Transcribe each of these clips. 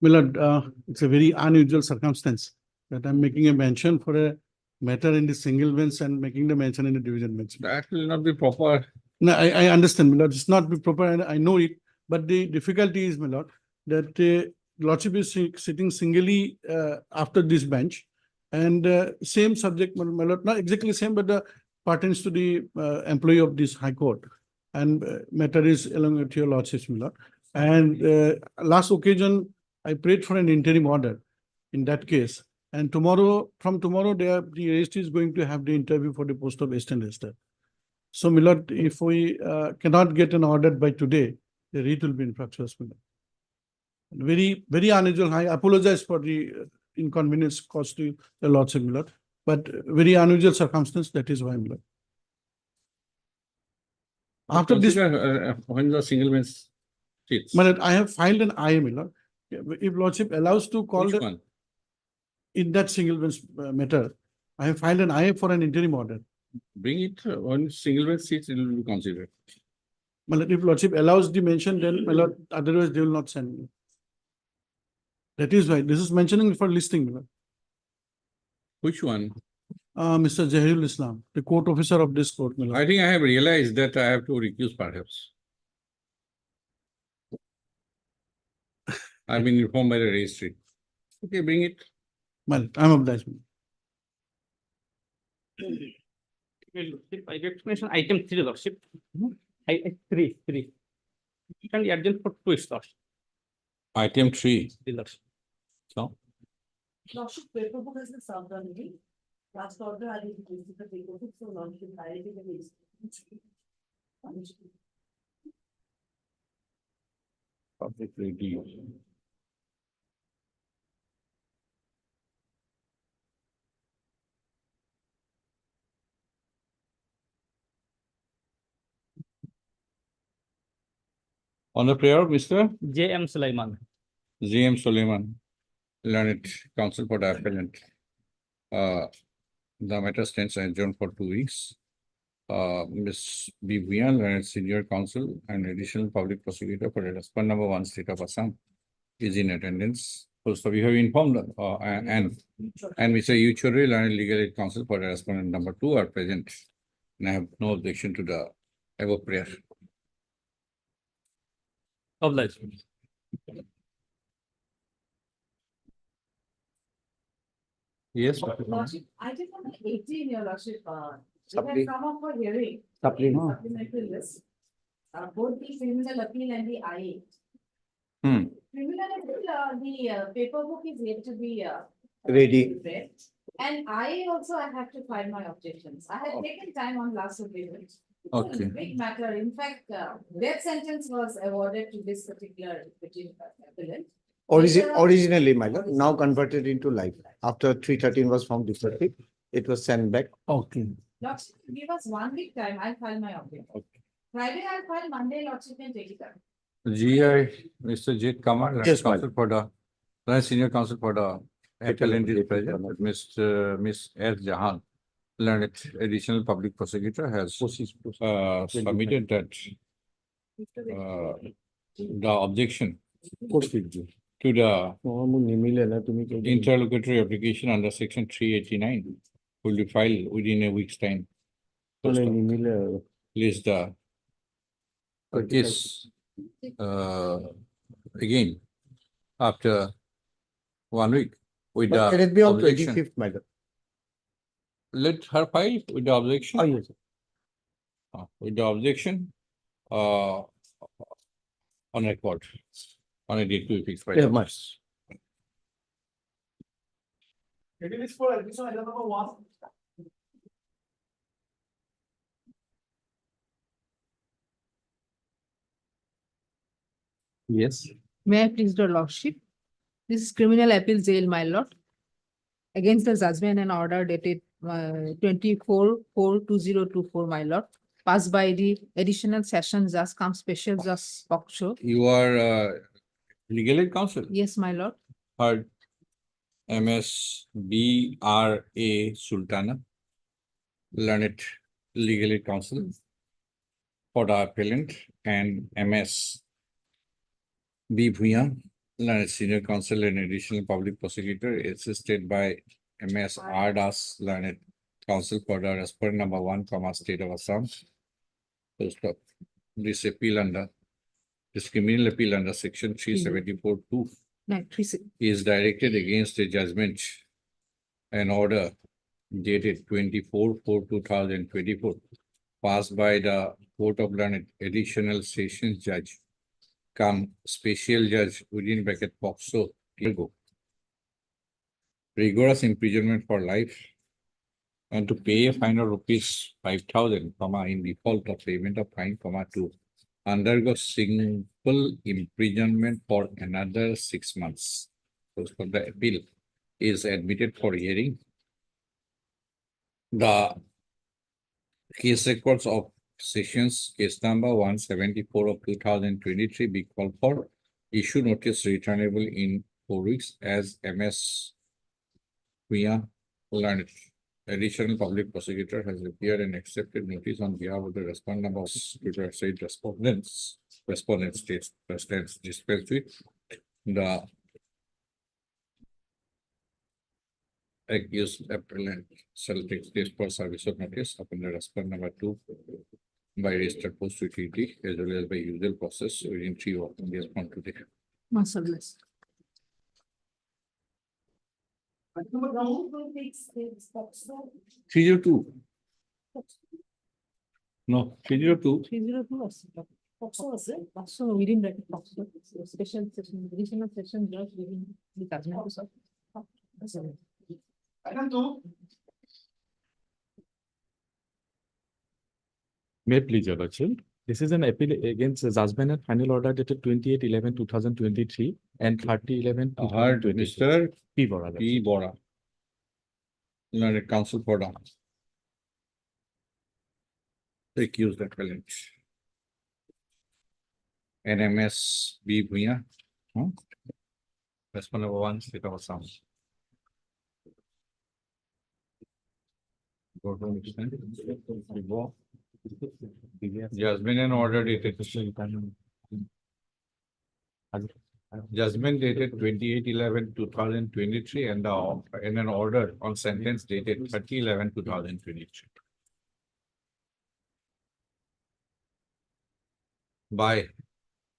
Milord, it's a very unusual circumstance that I'm making a mention for a matter in the single bench and making the mention in the division bench. That will not be proper. No, I understand, Milord. It's not be proper, and I know it. But the difficulty is, Milord, that Lordship is sitting singly after this bench, and same subject, Milord, not exactly same, but pertains to the employee of this High Court, and matter is along with your Lordship's, Milord. And last occasion, I prayed for an interim order in that case. And from tomorrow, the registry is going to have the interview for the post of assistant registrar. So, Milord, if we cannot get an order by today, the writ will be infructuous, Milord. Very, very unusual. I apologize for the inconvenience caused to the Lordship, Milord, but very unusual circumstance. That is why, Milord. After this, When the single bench sits. Milord, I have filed an IA, Milord. If Lordship allows to call Which the, one? in that single bench matter, I have filed an IA for an interim order. Bring it when single bench sits, it will be considered. Milord, if Lordship allows the mention, then Milord, otherwise they will not send me. That is why this is mentioning for listing, Milord. Which one? Mr. Zahirul Islam, the court officer of this court, Milord. I think I have realized that I have to recuse perhaps. I've been informed by the registry. Okay, bring it. Well, I'm obliged. I explanation item 3, Lordship. Three. You can adjourn for 2 is Lordship. Item 3. The Lordship. So, Lordship, paper book has been served on me. Last order, I did the paper book, so Lordship, I did the public review. On the prayer of Mr. J.M. Sulaiman. J.M. Suleiman, learned counsel for the appellant. The matter stands adjourned for 2 weeks. Ms. B. Bhuyan, learned senior counsel and additional public prosecutor for respondent number 1, state of Assam, is in attendance. First of you have informed, and Mr. Yu Chowdhury, learned legal aid counsel for respondent number 2 are present. And I have no objection to the above prayer. Obliged. Yes. Lordship, I did number 18, your Lordship, it Suppli- had come up for hearing. Supplementary list. Both the criminal appeal and the IA. Criminal appeal, the paper book is yet to be Ready. read. And I also I have to file my objections. I had taken time on last occasion. It's a Okay. big matter. In fact, death sentence was awarded to this particular appellant. Originally, my lord, now converted into life. After 313 was found defective, it was sent back. Okay. Lordship, give us 1 week time. I'll file my objection. Friday I'll file, Monday Lordship can take it up. GI, Mr. J. Kamar, learned Yes, counsel for the, learned senior counsel for the appellant is present. Yes. Miss S. Jahan, learned additional public prosecutor has submitted that the objection to the interlocutory application under section 389 will be filed within a week's time. Please the case again after 1 week with But the let it be on objection. 25th, my lord. Let her file with the objection. Oh, yes. With the objection on record on a date to be fixed by. Yeah, the- much. It is for admission item number 1. Yes. May I please your lordship? This is criminal appeal jail, my lord. Against the judgment and order dated 24/4/2024, my lord. Passed by the additional session judge cum special judge Poksho. You are legal aid counsel. Yes, my lord. Heard MS BRA Sultana, learned legal aid counsel for the appellant, and MS B Bhuyan, Learned Senior Counsel and Additional Public Prosecutor assisted by MS R Das, Learned Counsel for the Aspirant number 1, State of Assam. Full stop. This appeal under, this criminal appeal under section 374(2) No, 3 is directed against a judgment and order dated 24/4/2024 passed by the Court of Learned Additional Sessions Judge come Special Judge within bracket POCSO Tilgo. Rigorous imprisonment for life and to pay a fine of rupees 5,000, in default of payment of fine, to undergo simple imprisonment for another 6 months. So for the appeal is admitted for hearing. The case records of sessions, case number 174 of 2023 be called for. Issue notice returnable in 4 weeks as MS Via Learned. Additional public prosecutor has appeared and accepted notice on behalf of the respondent of said respondents. Respondent states dispensed with the accused appellant shall take stage for service of notice upon the respondent number 2 by registered post utility as well as by usual process within 3 working days from today. Masterless. Wrong will fix this, POCSO. 302. No, 302. 302 also. POCSO was it? Also within bracket POCSO, special session, additional session judge within the judgment of. May it please your lordship. This is an appeal against the judgment and final order dated 28/11/2023 and 30/11/2023. Mr. P. Bora. P. Bora. Learned counsel for the accused appellant. NMS B. Bhuya. Respondent number 1, State of Assam. Judgment and order dated. Judgment dated 28/11/2023 and an order on sentence dated 30/11/2023. By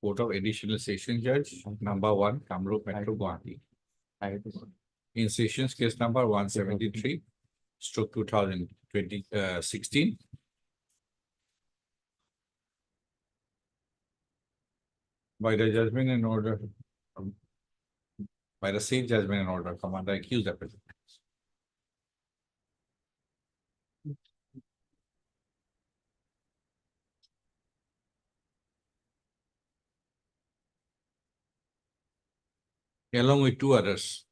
Court of Additional Session Judge number 1, Kamrup Metro Guwahati. In sessions case number 173/2016. By the judgment and order, by the same judgment and order, the accused appellant. Along with 2 others,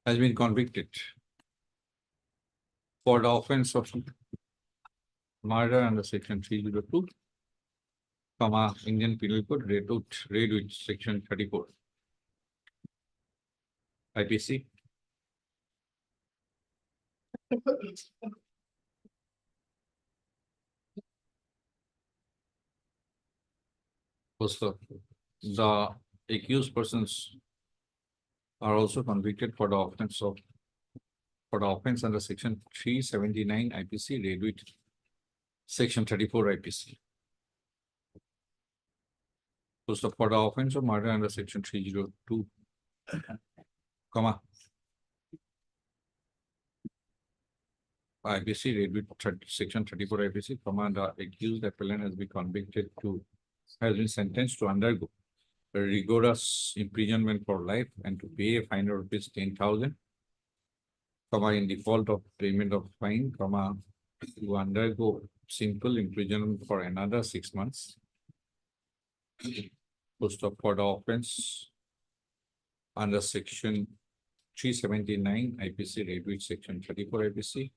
has been convicted for the offense of murder under section 302, Indian Penal Code, read with section 34. IPC. Also, the accused persons are also convicted for the offense under section 379 IPC, read with section 34 IPC. So for the offense of murder under section 302, IPC, read with section 34 IPC, the accused appellant has been sentenced to undergo a rigorous imprisonment for life and to pay a fine of rupees 10,000, in default of payment of fine, to undergo simple imprisonment for another 6 months. For the offense under section 379 IPC, read with section 34 IPC.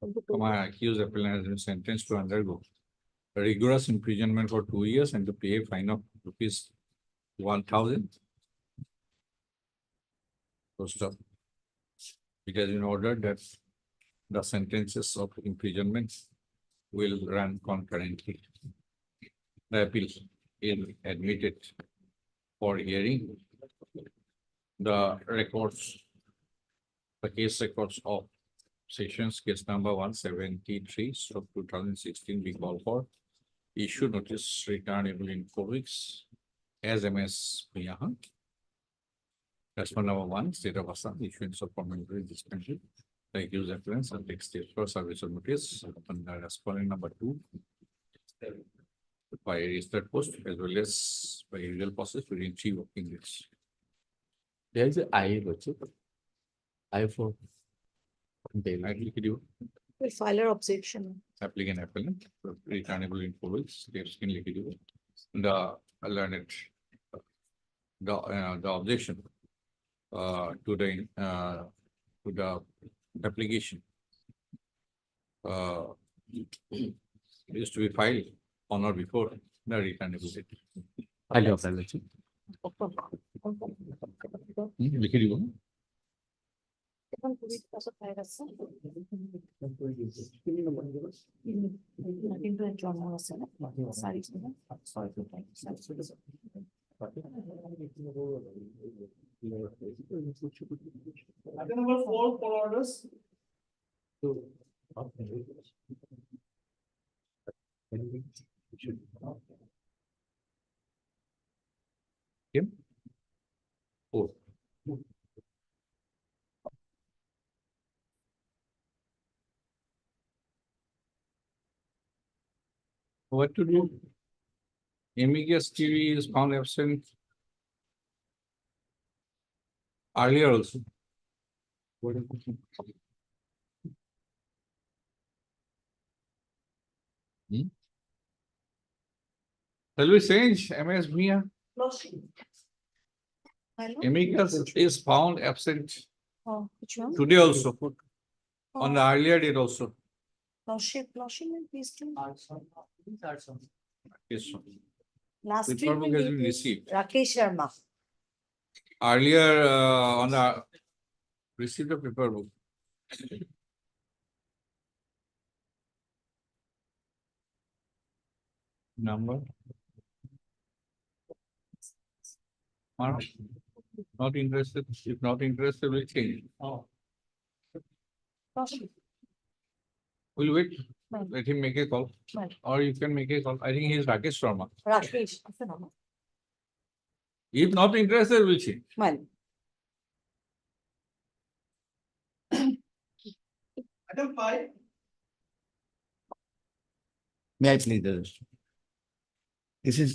Accused appellant has been sentenced to undergo a rigorous imprisonment for 2 years and to pay a fine of rupees 1,000. It has been ordered that the sentences of imprisonment will run concurrently. The appeal is admitted for hearing. The case records of sessions, case number 173, 2016 be called for. Issue notice returnable in 4 weeks as MS Miyahan. That's one number 1, state of Assam, issuance of permanent dispensation. The accused appearance and take steps for service of notice. And the respondent number 2. By registered post as well as by usual process within 3 working days. There is a I also. I for. I will give you Will file our objection. applicant appellant, returnable in 4 weeks, steps in liquidity. The learned, the objection to the application is to be filed on or before the returnable date. I love that. লিখে দিব না? এখন police পাশে file আছে কিন্তু এর জন্ম আছে না সারি ছিল Number 4 for orders. Kim? Oh. What to do? Amicus TV is found absent earlier also. Shall we change MS Mia? Amicus is found absent which one? today also, on the earlier date also. Lordship, please do. Yes, sir. Last week. Paper book has we been did received. Rakesh Sharma. Earlier, on the received a paper book. Number. Mark. Not interested, if not interested, we'll change. Lordship, We'll wait, Fine. let him make a call, Fine. or you can make a call. I think he is Rakesh Sharma. Rakesh, আছে না? If not interested, we'll change. Fine. Item 5. May I please? This is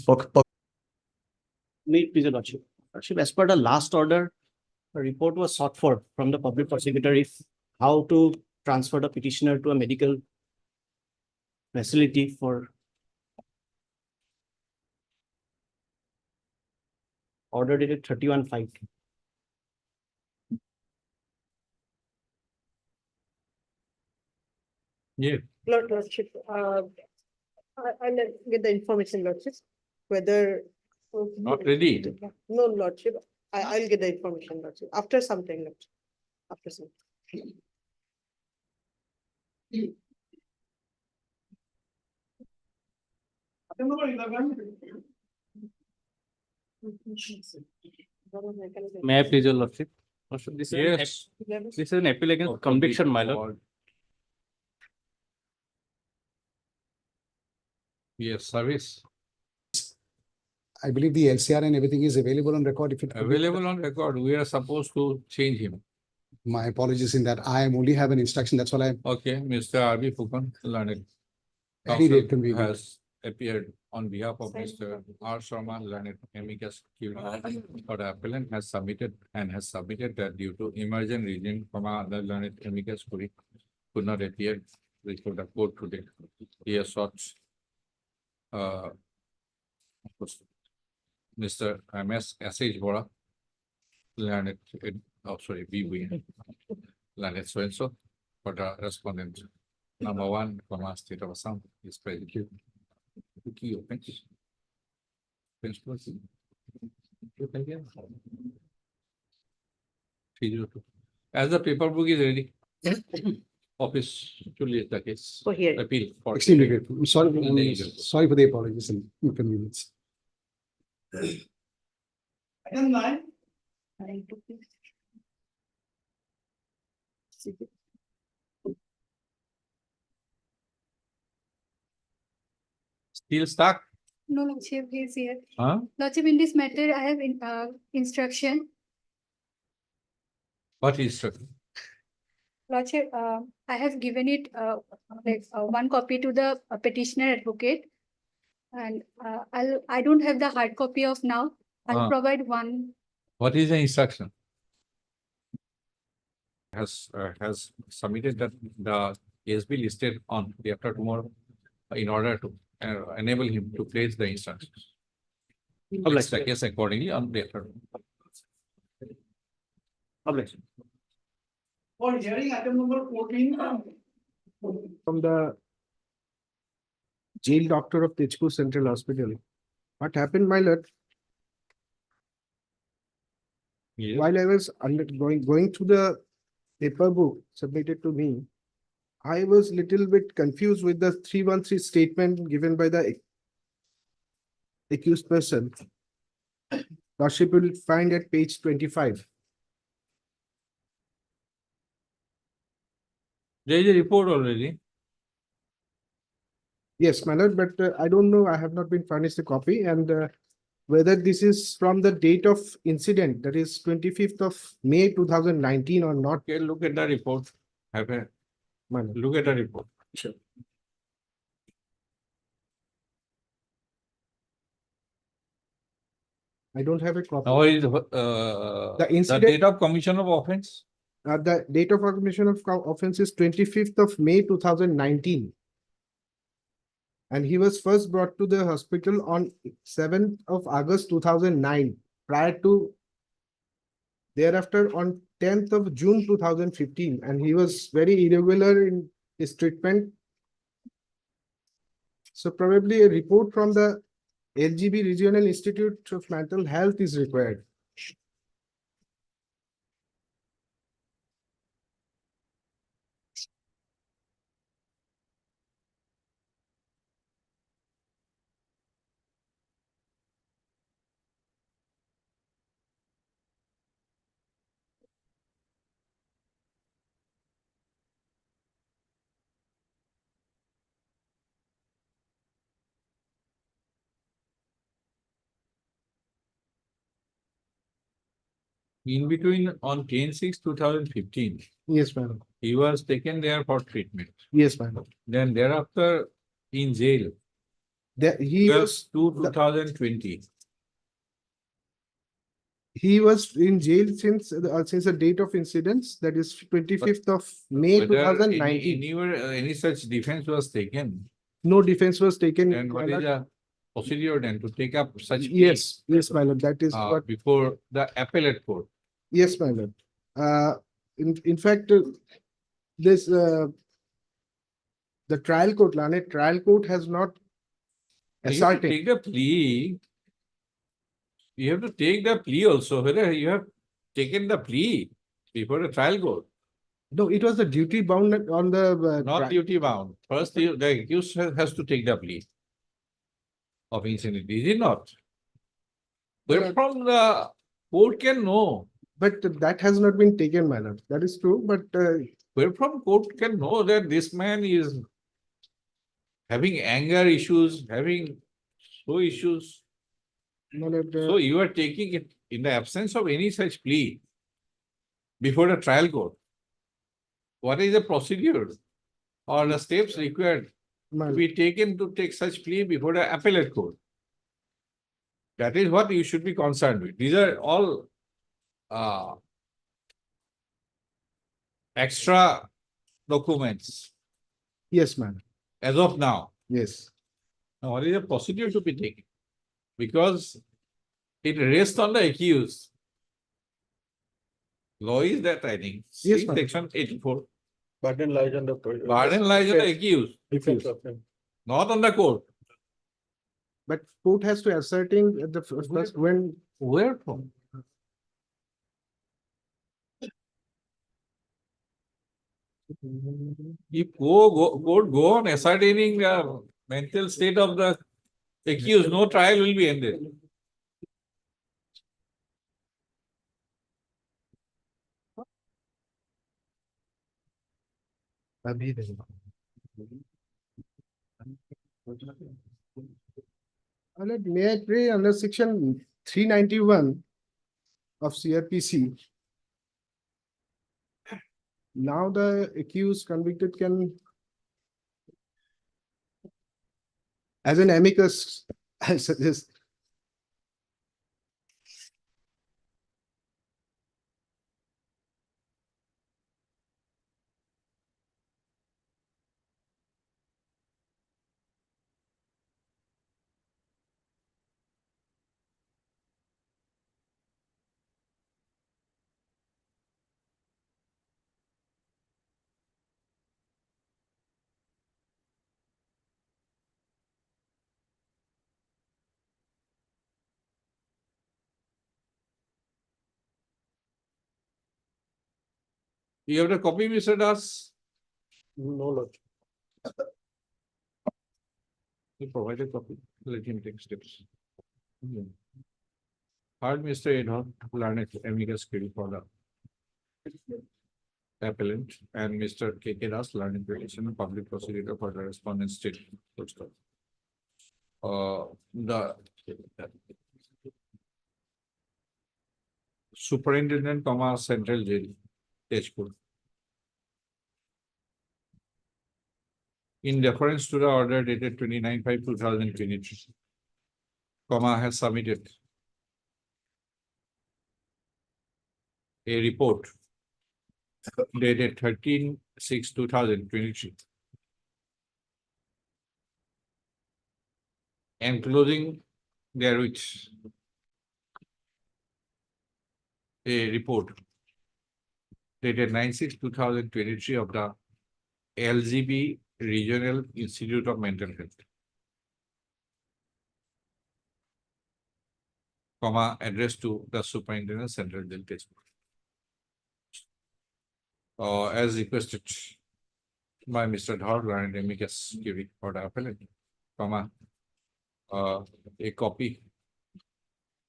May it please, your Lordship. Lordship, as per the last order, a report was sought for from the public prosecutor if how to transfer the petitioner to a medical facility for order dated 31/5. Yeah. Lordship, I'll get the information, Lordship, whether. Not ready. No, Lordship, I'll get the information, Lordship, after some time, Lordship. After some. Item number 11. May I please, your Lordship? Lordship, this is an Yes. this is an appeal against conviction, my lord. Yes, service I believe the LCR and everything is available on record. If it could be- available on record. We are supposed to change him. My apologies in that. I am only have an instruction. That's what I, Okay, Mr. R.B. Fukan, learned. Any date Counsel can be good. has appeared on behalf of Mr. R. Sharma, learned amicus curiae, or the appellant has submitted that due to emergent reason from other learned amicus curiae could not appear before the court today. He has sought Mr. M.S. S.H. Bora, learned, B.V. learned so-and-so, for the respondent. Number 1, State of Assam is present. Key offense. Offense person. 302. As the paper book is ready. office to list the case. For hearing. Appeal for. Extremely grateful. I'm sorry, And there you go. sorry for the apologies and inconvenience. Still stuck? No, Lordship, he is here. Huh? Lordship, in this matter, I have instruction. What is? Lordship, I have given it one copy to the petitioner advocate. And I don't have the hard copy of now. I'll provide one. What is the instruction? Has submitted that the case be listed on day after tomorrow in order to enable him to place the instructions. Publish the case accordingly on day after. Publish. For hearing item number 14. From the jail doctor of Tejpur Central Hospital. What happened, my lord? Yes. While I was going through the paper book submitted to me, I was little bit confused with the 313 statement given by the accused person. Lordship will find at page 25. There is a report already. Yes, my lord, but I don't know, I have not been furnished a copy and whether this is from the date of incident, that is 25th of May 2019 or not. Okay, look at the report. Have a My lord. look at the report. Sure. I don't have a copy. Now is The the incident, date of commission of offense? the date of commission of offense is 25th of May 2019. And he was first brought to the hospital on 7th of August 2009, prior to thereafter on 10th of June 2015, and he was very irregular in his treatment. So probably a report from the LGB Regional Institute of Mental Health is required. In between on 10/6/2015, Yes, madam. he was taken there for treatment. Yes, madam. Then thereafter in jail, He was 2020. He was in jail since the date of incidents, that is 25th of May Whether 2019. any such defense was taken, No defense was taken. then what is the procedure then to take up such? plea, Yes, yes, my lord, that is what, before the appellate court? yes, my lord. In fact, this, the trial court, Lanet trial court has not You have to ascertained. take the plea. You have to take the plea also, whether you have taken the plea before the trial court, No, it was the duty bound on the. not duty bound. First, the accused has to take the plea of insanity, is it not? Where from the court can know, But that has not been taken, my lord. That is true, but where from court can know that this man is having anger issues, having so issues. my lord, So you are taking it in the absence of any such plea before the trial court. What is the procedure or the steps required my to lord, be taken to take such plea before the appellate court? That is what you should be concerned with. These are all extra documents yes, madam. as of now. Yes, Now, what is the procedure to be taken? Because it rests on the accused. Law is that, I think. Yes, See ma'am. Section 84. Burden lies on the. Burden lies on the accused, not on the court. but court has to ascertain at the first when, Where from? If go on ascertaining the mental state of the accused, no trial will be ended. My lord, may I pray under section 391 of CRPC? Now the accused convicted can, as an amicus, I suggest. You have the copy, Mr. Das? No, Lord. He provided copy, let him take steps. Heard Mr. Edhon, learned amicus curiae for the appellant, and Mr. K.K. Das, learned petition, public prosecutor for the respondent state. The superintendent, Central Jail, Tezpur. In deference to the order dated 29/5/2023, has submitted a report dated 13/6/2023, enclosing therewith a report dated 9/6/2023 of the LGB Regional Institute of Mental Health, addressed to the Superintendent Central Jail Tezpur. As requested by Mr. Dhar and amicus curiae for the appellant, a copy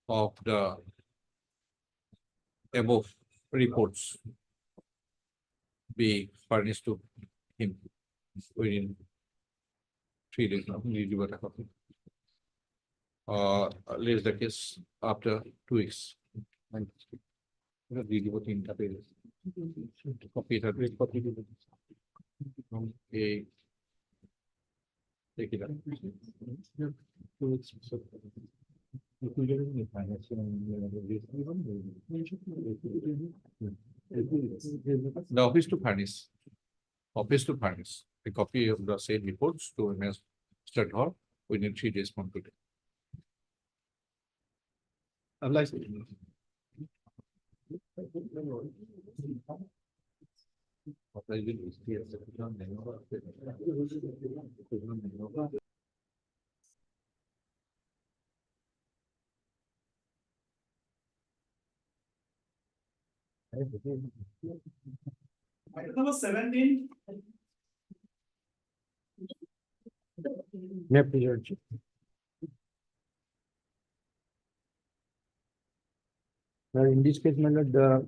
of the above reports be furnished to him within 3 days. Lays the case after 2 weeks. Copy that. Okay. Take it up. The office to furnish a copy of the said reports to Mr. Dhar within 3 days from today. Number 17. May I please, Your Lordship? Now, in this case, my lord, the.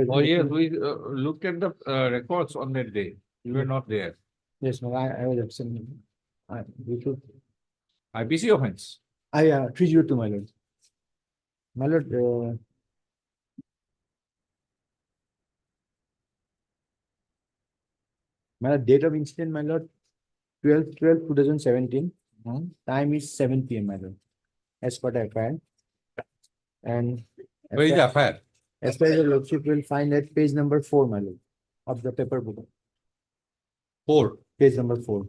Oh, yes, we looked at the records on that day. You were not there. Yes, no, I was absent. We should, IPC offense. 302, my lord. My lord, my lord, date of incident, my lord, 12/12/2017. Time is 7 PM, my lord, as per the FIR. And Where is the affair? as per your lordship will find at page number 4, my lord, of the paper book, 4. page number 4.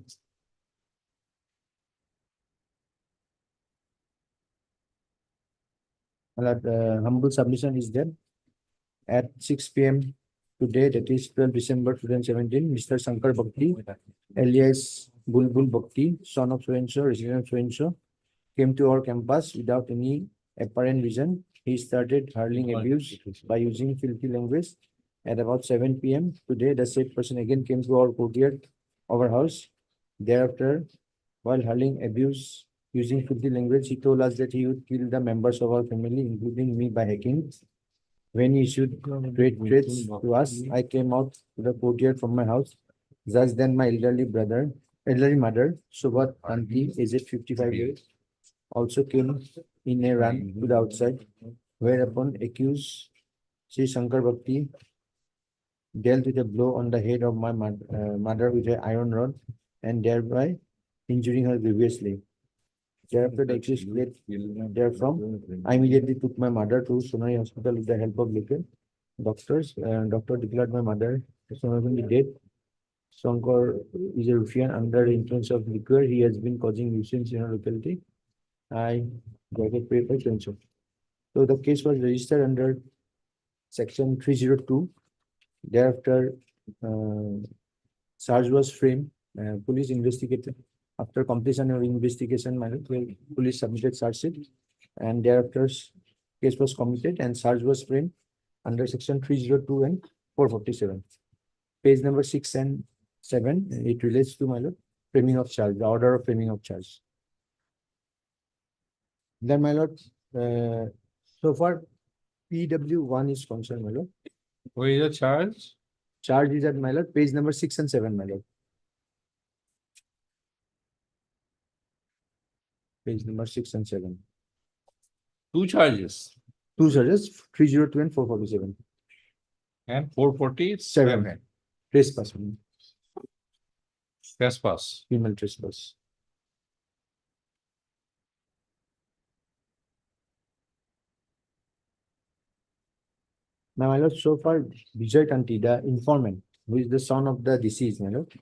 My lord, humble submission is there. At 6 PM today, that is 12 December 2017, Mr. Shankar Bhakti, alias Bulbul Bhakti, son of so-and-so, resident of so-and-so, came to our campus without any apparent reason. He started hurling abuse by using filthy language At about 7 PM today, the said person again came to our courtyard of our house. Thereafter, while hurling abuse using filthy language, he told us that he would kill the members of our family, including me, by hacking. When he issued threats to us, I came out to the courtyard from my house. Just then, my elderly mother, Subhat Aunty, aged 55 years, also came in a run to the outside, whereupon accused Sri Shankar Bhakti dealt with a blow on the head of my mother with an iron rod and thereby injuring her grievously. Thereafter, the accused fled therefrom. I immediately took my mother to Sonai Hospital with the help of local doctors. Doctor declared my mother subsequently dead. Shankar is a ruffian under the influence of liquor. He has been causing nuisance in our locality. I got a pay for pension. So the case was registered under section 302. Thereafter, charge was framed. Police investigated. After completion of investigation, police submitted charge sheet, and thereafter case was committed and charge was framed under section 302 and 447. Page number 6 and 7, it relates to my lord, framing of charge, the order of framing of charge. Then my lord, so far PW1 is concerned, my lord. Where is the charge? Charge is at my lord, page number 6 and 7, my lord. Page number 6 and 7. Two charges. Two charges, 302 and 447. And 447. Trespass, Trespass. criminal trespass. Now, my lord, so far, Vijay Tanti, the informant, who is the son of the deceased, my lord.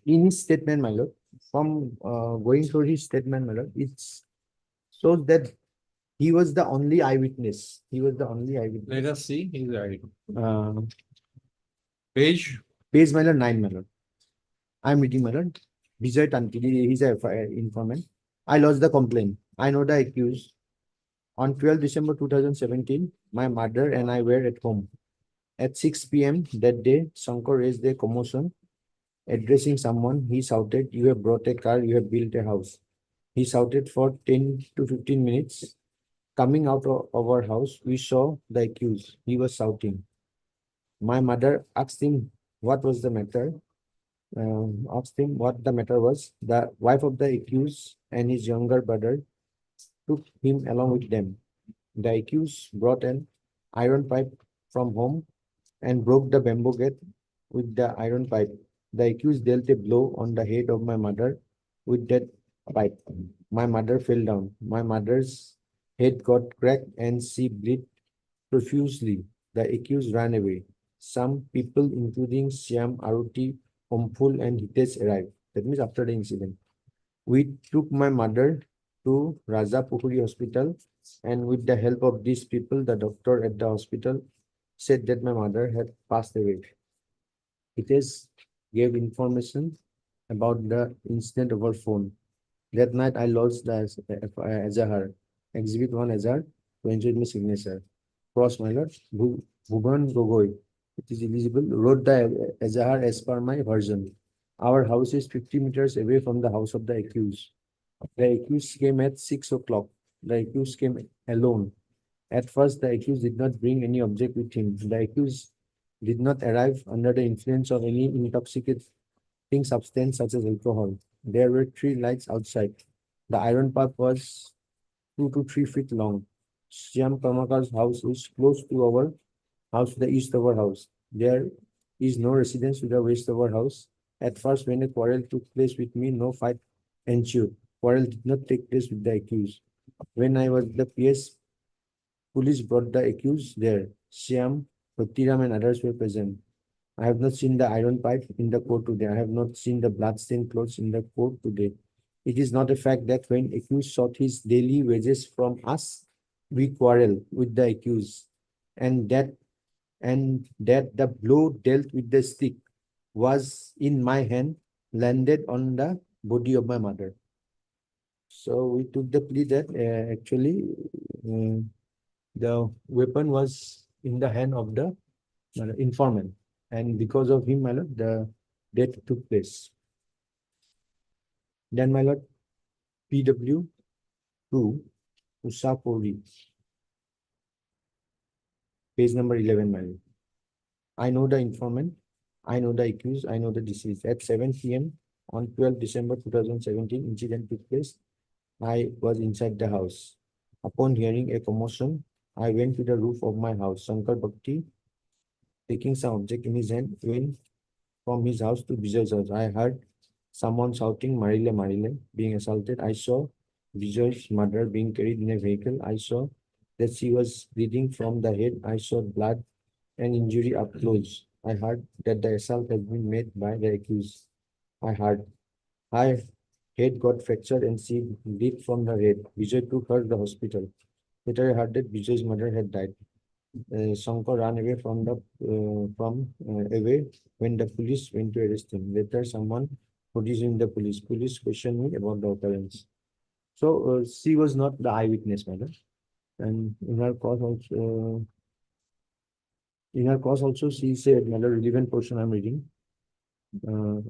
In his statement, my lord, from going through his statement, my lord, it shows that he was the only eyewitness. He was the only eyewitness. Let us see. He's right. Page, my lord, 9, my lord. I'm reading, my lord. Vijay Tanti, he's an informant. I lodged the complaint. I know the accused. On 12 December 2017, my mother and I were at home. At 6 PM that day, Shankar raised a commotion. Addressing someone, he shouted, "You have brought a car, you have built a house." He shouted for 10 to 15 minutes. Coming out of our house, we saw the accused. He was shouting. My mother asked him what was the matter. Asked him what the matter was. The wife of the accused and his younger brother took him along with them. The accused brought an iron pipe from home and broke the bamboo gate with the iron pipe. The accused dealt a blow on the head of my mother with that pipe. My mother fell down. My mother's head got cracked and she bled profusely. The accused ran away. Some people, including Shyam, Aruti, Omphul, and Hitesh, arrived. That means after the incident. We took my mother to Raja Pukhuri Hospital, and with the help of these people, the doctor at the hospital said that my mother had passed away. Hitesh gave information about the incident over phone. That night, I lodged the Azahar, Exhibit 1 Azahar, to enjoy my signature. Cross my lord, Bhuvan Gogoi, it is eligible, wrote the Azahar as per my version. Our house is 50 meters away from the house of the accused. The accused came at 6 o'clock. The accused came alone. At first, the accused did not bring any object with him. The accused did not arrive under the influence of any intoxicating substance such as alcohol. There were 3 lights outside. The iron pipe was 2 to 3 feet long. Shyam Karmakar's house is close to our house to the east of our house. There is no residence to the west of our house. At first, when a quarrel took place with me, no fight ensued. Quarrel did not take place with the accused. When I was the PS, police brought the accused there. Shyam, Bhaktiram, and others were present. I have not seen the iron pipe in the court today. I have not seen the bloodstained clothes in the court today. It is not a fact that when accused sought his daily wages from us, we quarrel with the accused, and that the blow dealt with the stick was in my hand, landed on the body of my mother. So we took the plea that actually the weapon was in the hand of the informant, and because of him, my lord, the death took place. Then, my lord, PW 2, Usapori, page number 11, my lord. I know the informant, I know the accused, I know the deceased. At 7 p.m. on 12 December 2017, incident took place. I was inside the house. Upon hearing a commotion, I went to the roof of my house. Shankar Bhakti, taking some object in his hand, went from his house to Vijay's house. I heard someone shouting, Marile, Marile, being assaulted. I saw Vijay's mother being carried in a vehicle. I saw that she was bleeding from the head. I saw blood and injury up close. I heard that the assault has been made by the accused. I heard her head got fractured and she bled from the head. Vijay took her to the hospital. Later I heard that Vijay's mother had died. Shankar ran away from away when the police went to arrest him. Later, someone produced him the police. Police questioned me about the occurrence. So she was not the eyewitness, madam. And in her cause also, she said, another relevant portion I'm reading. The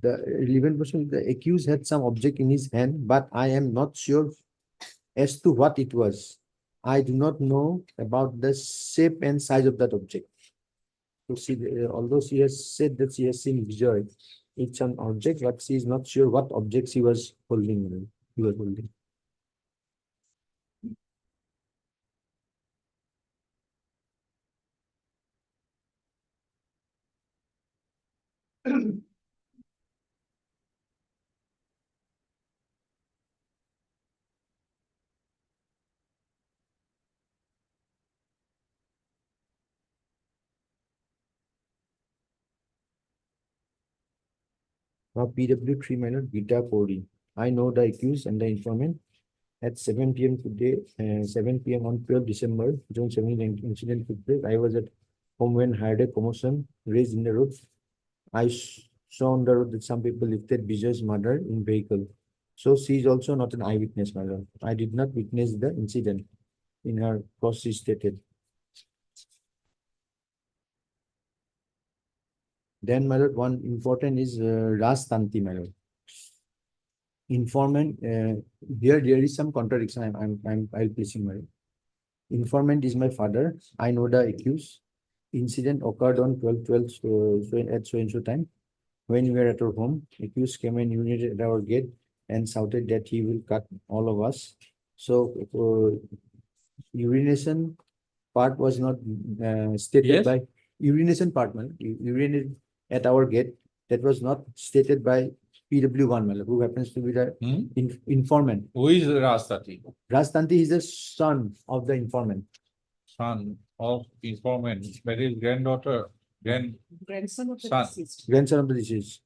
relevant portion, the accused had some object in his hand, but I am not sure as to what it was. I do not know about the shape and size of that object. So she, although she has said that she has seen Vijay, it's an object, but she is not sure what object he was holding. Now PW3 minor Gita Kodi. I know the accused and the informant. At 7 p.m. today, 7 p.m. on 12 December 2017, incident took place. I was at home when I heard a commotion raised in the road. I saw on the road that some people lifted Vijay's mother in vehicle. So she is also not an eyewitness, madam. I did not witness the incident. In her cause she stated. Then, my lord, one important is Ras Tanti, my lord. Informant, here there is some contradiction. I'll placing my informant is my father. I know the accused. Incident occurred on 12/12 at so time. When we were at our home, accused came and urinated at our gate and shouted that he will cut all of us. So urination part was not stated by urination part, man. Urinated at our gate. That was not stated by PW1, who happens to be the informant. Who is Rastati? Rastanti is the son of the informant. Son of informant, but his granddaughter, Grandson of the Son. deceased. Grandson of the deceased.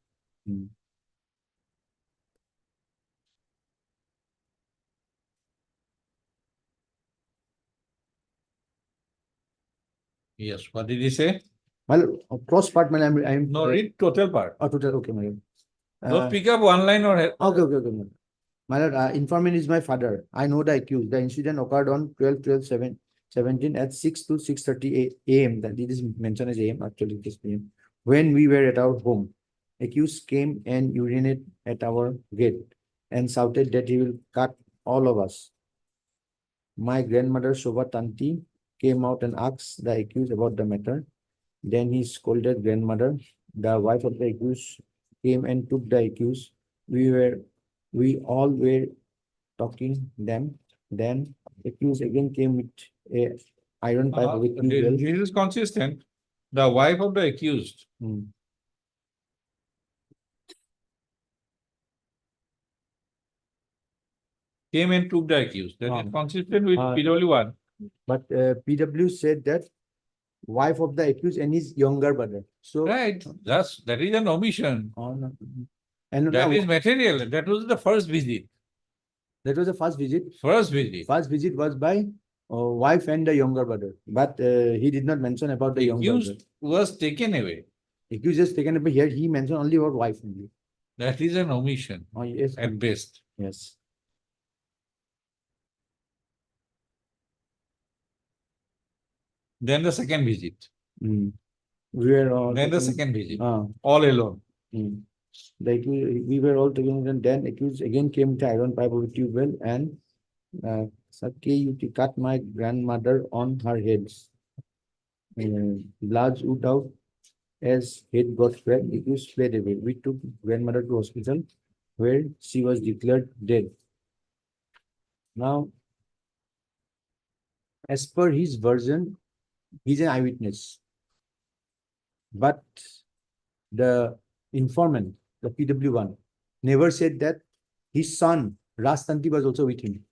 Yes, what did he say? Well, cross part, man. I'm No, read total part. Oh, total. Okay, madam. Don't pick up one line or. Okay. My lord, informant is my father. I know the accused. The incident occurred on 12/12/17 at 6 to 6:30 a.m. That it is mentioned as a.m. Actually, it is p.m. When we were at our home, accused came and urinated at our gate and shouted that he will cut all of us. My grandmother Shobha Tanti came out and asked the accused about the matter. Then he scolded grandmother. The wife of the accused came and took the accused. We all were talking them. Then accused again came with a iron pipe with two wells. This is consistent. The wife of the accused. Came and took the accused. That is consistent with PW1. But PW said that wife of the accused and his younger brother. So Right, that is an omission. And That is material. That was the first visit. that was the first visit. First visit. First visit was by wife and the younger brother. But he did not mention about the younger brother. Accused was taken away. Accused is taken away. Here he mentioned only about wife only. That is an omission Oh, yes. at best. Yes. Then the second visit, Mm. We were all. then the taken- second visit, Ah. all alone. Mm. We were all together, and then accused again came to iron pipe of a tube well and you cut my grandmother on her heads. Blood oozed out as head got cracked. Accused fled away. We took grandmother to hospital where she was declared dead. Now, as per his version, he's an eyewitness. But the informant, the PW1, never said that his son, Rastanti, was also with him.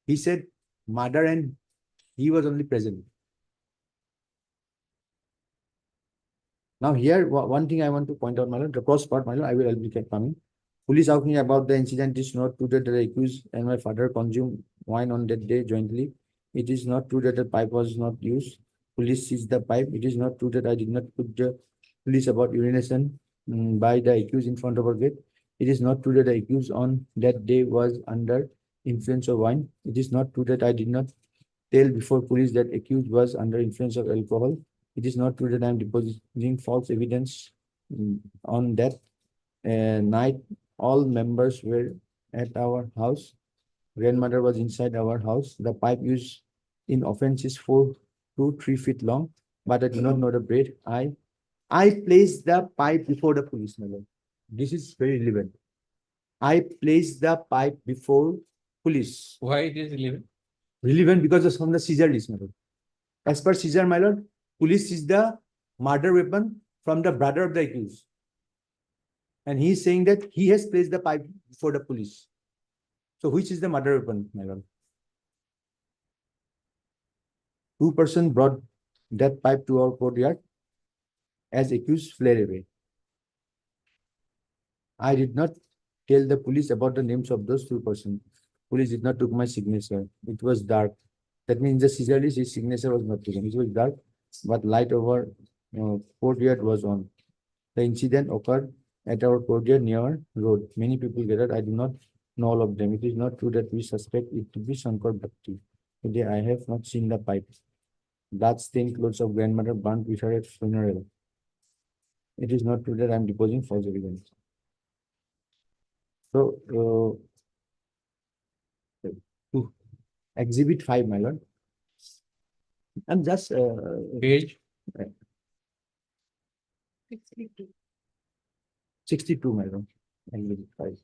He said mother and he was only present. Now here, one thing I want to point out, my lord, the cross part, my lord, I'll be coming. Police asking about the incident is not true that the accused and my father consumed wine on that day jointly. It is not true that the pipe was not used. Police seized the pipe. It is not true that I did not put the police about urination by the accused in front of our gate. It is not true that the accused on that day was under influence of wine. It is not true that I did not tell before police that accused was under influence of alcohol. It is not true that I am depositing false evidence on that night. All members were at our house. Grandmother was inside our house. The pipe used in offense is 4 to 3 feet long, but I do not know the bread. I placed the pipe before the police, my lord. This is very relevant. I placed the pipe before police. Why it is relevant? Relevant because of from the seizure list, my lord. As per seizure, my lord, police seized the murder weapon from the brother of the accused. And he is saying that he has placed the pipe before the police. So which is the murder weapon, my lord? 2 persons brought that pipe to our courtyard as accused fled away. I did not tell the police about the names of those 2 persons. Police did not took my signature. It was dark. That means the seizure list, his signature was not taken. It was dark, but light over courtyard was on. The incident occurred at our courtyard near our road. Many people gathered. I do not know all of them. It is not true that we suspect it to be Shankar Bhakti. Today I have not seen the pipe. Blood stained clothes of grandmother burnt with her at funeral. It is not true that I am deposing false evidence. So, to exhibit 5, my lord. I'm just Page 62, my lord. Exhibit 5.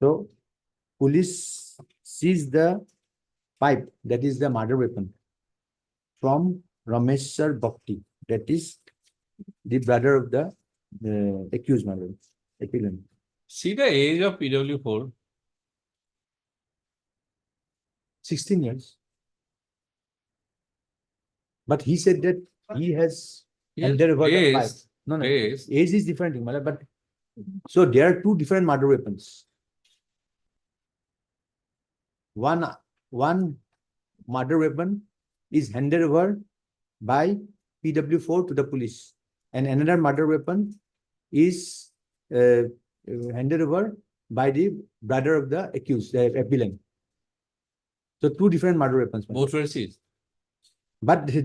So, police seized the pipe, that is the murder weapon, from Rameshwar Bhakti, that is the brother of the accused, my lord, appellant. See the age of PW4. 16 years. But he said that he has handed over the pipe. Age, No, no, age. age is different thing, my lord, but so there are 2 different murder weapons. One murder weapon is handed over by PW4 to the police, and another murder weapon is handed over by the brother of the accused, the appellant. So 2 different murder weapons. Both were seized. But the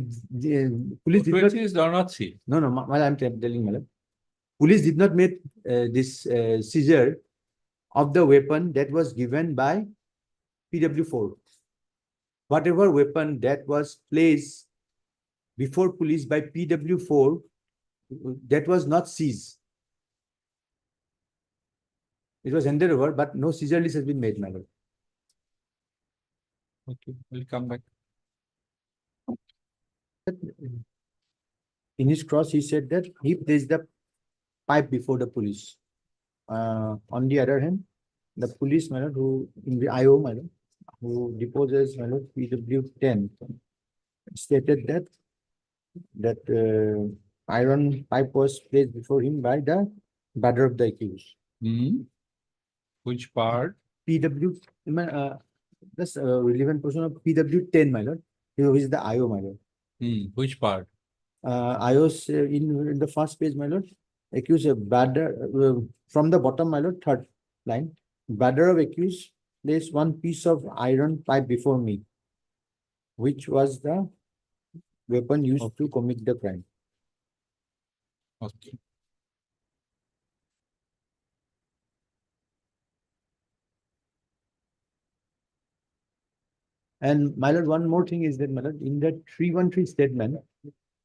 police Both did were not. seized or not seized. No, I'm telling, madam. Police did not make this seizure of the weapon that was given by PW4. Whatever weapon that was placed before police by PW4, that was not seized. It was handed over, but no seizure list has been made, madam. Okay, we'll come back. In his cross, he said that he placed the pipe before the police. On the other hand, the police, madam, who in the IO, madam, who deposes, madam, PW10, stated that iron pipe was placed before him by the brother of the accused. Which part? PW, that's a relevant person of PW10, my lord. Who is the IO, my lord. Which part? I was in the first page, my lord, accused a bather, from the bottom, my lord, third line. Bather of accused placed one piece of iron pipe before me, which was the weapon used to commit the crime. Okay. And my lord, one more thing is that, my lord, in that 313 statement,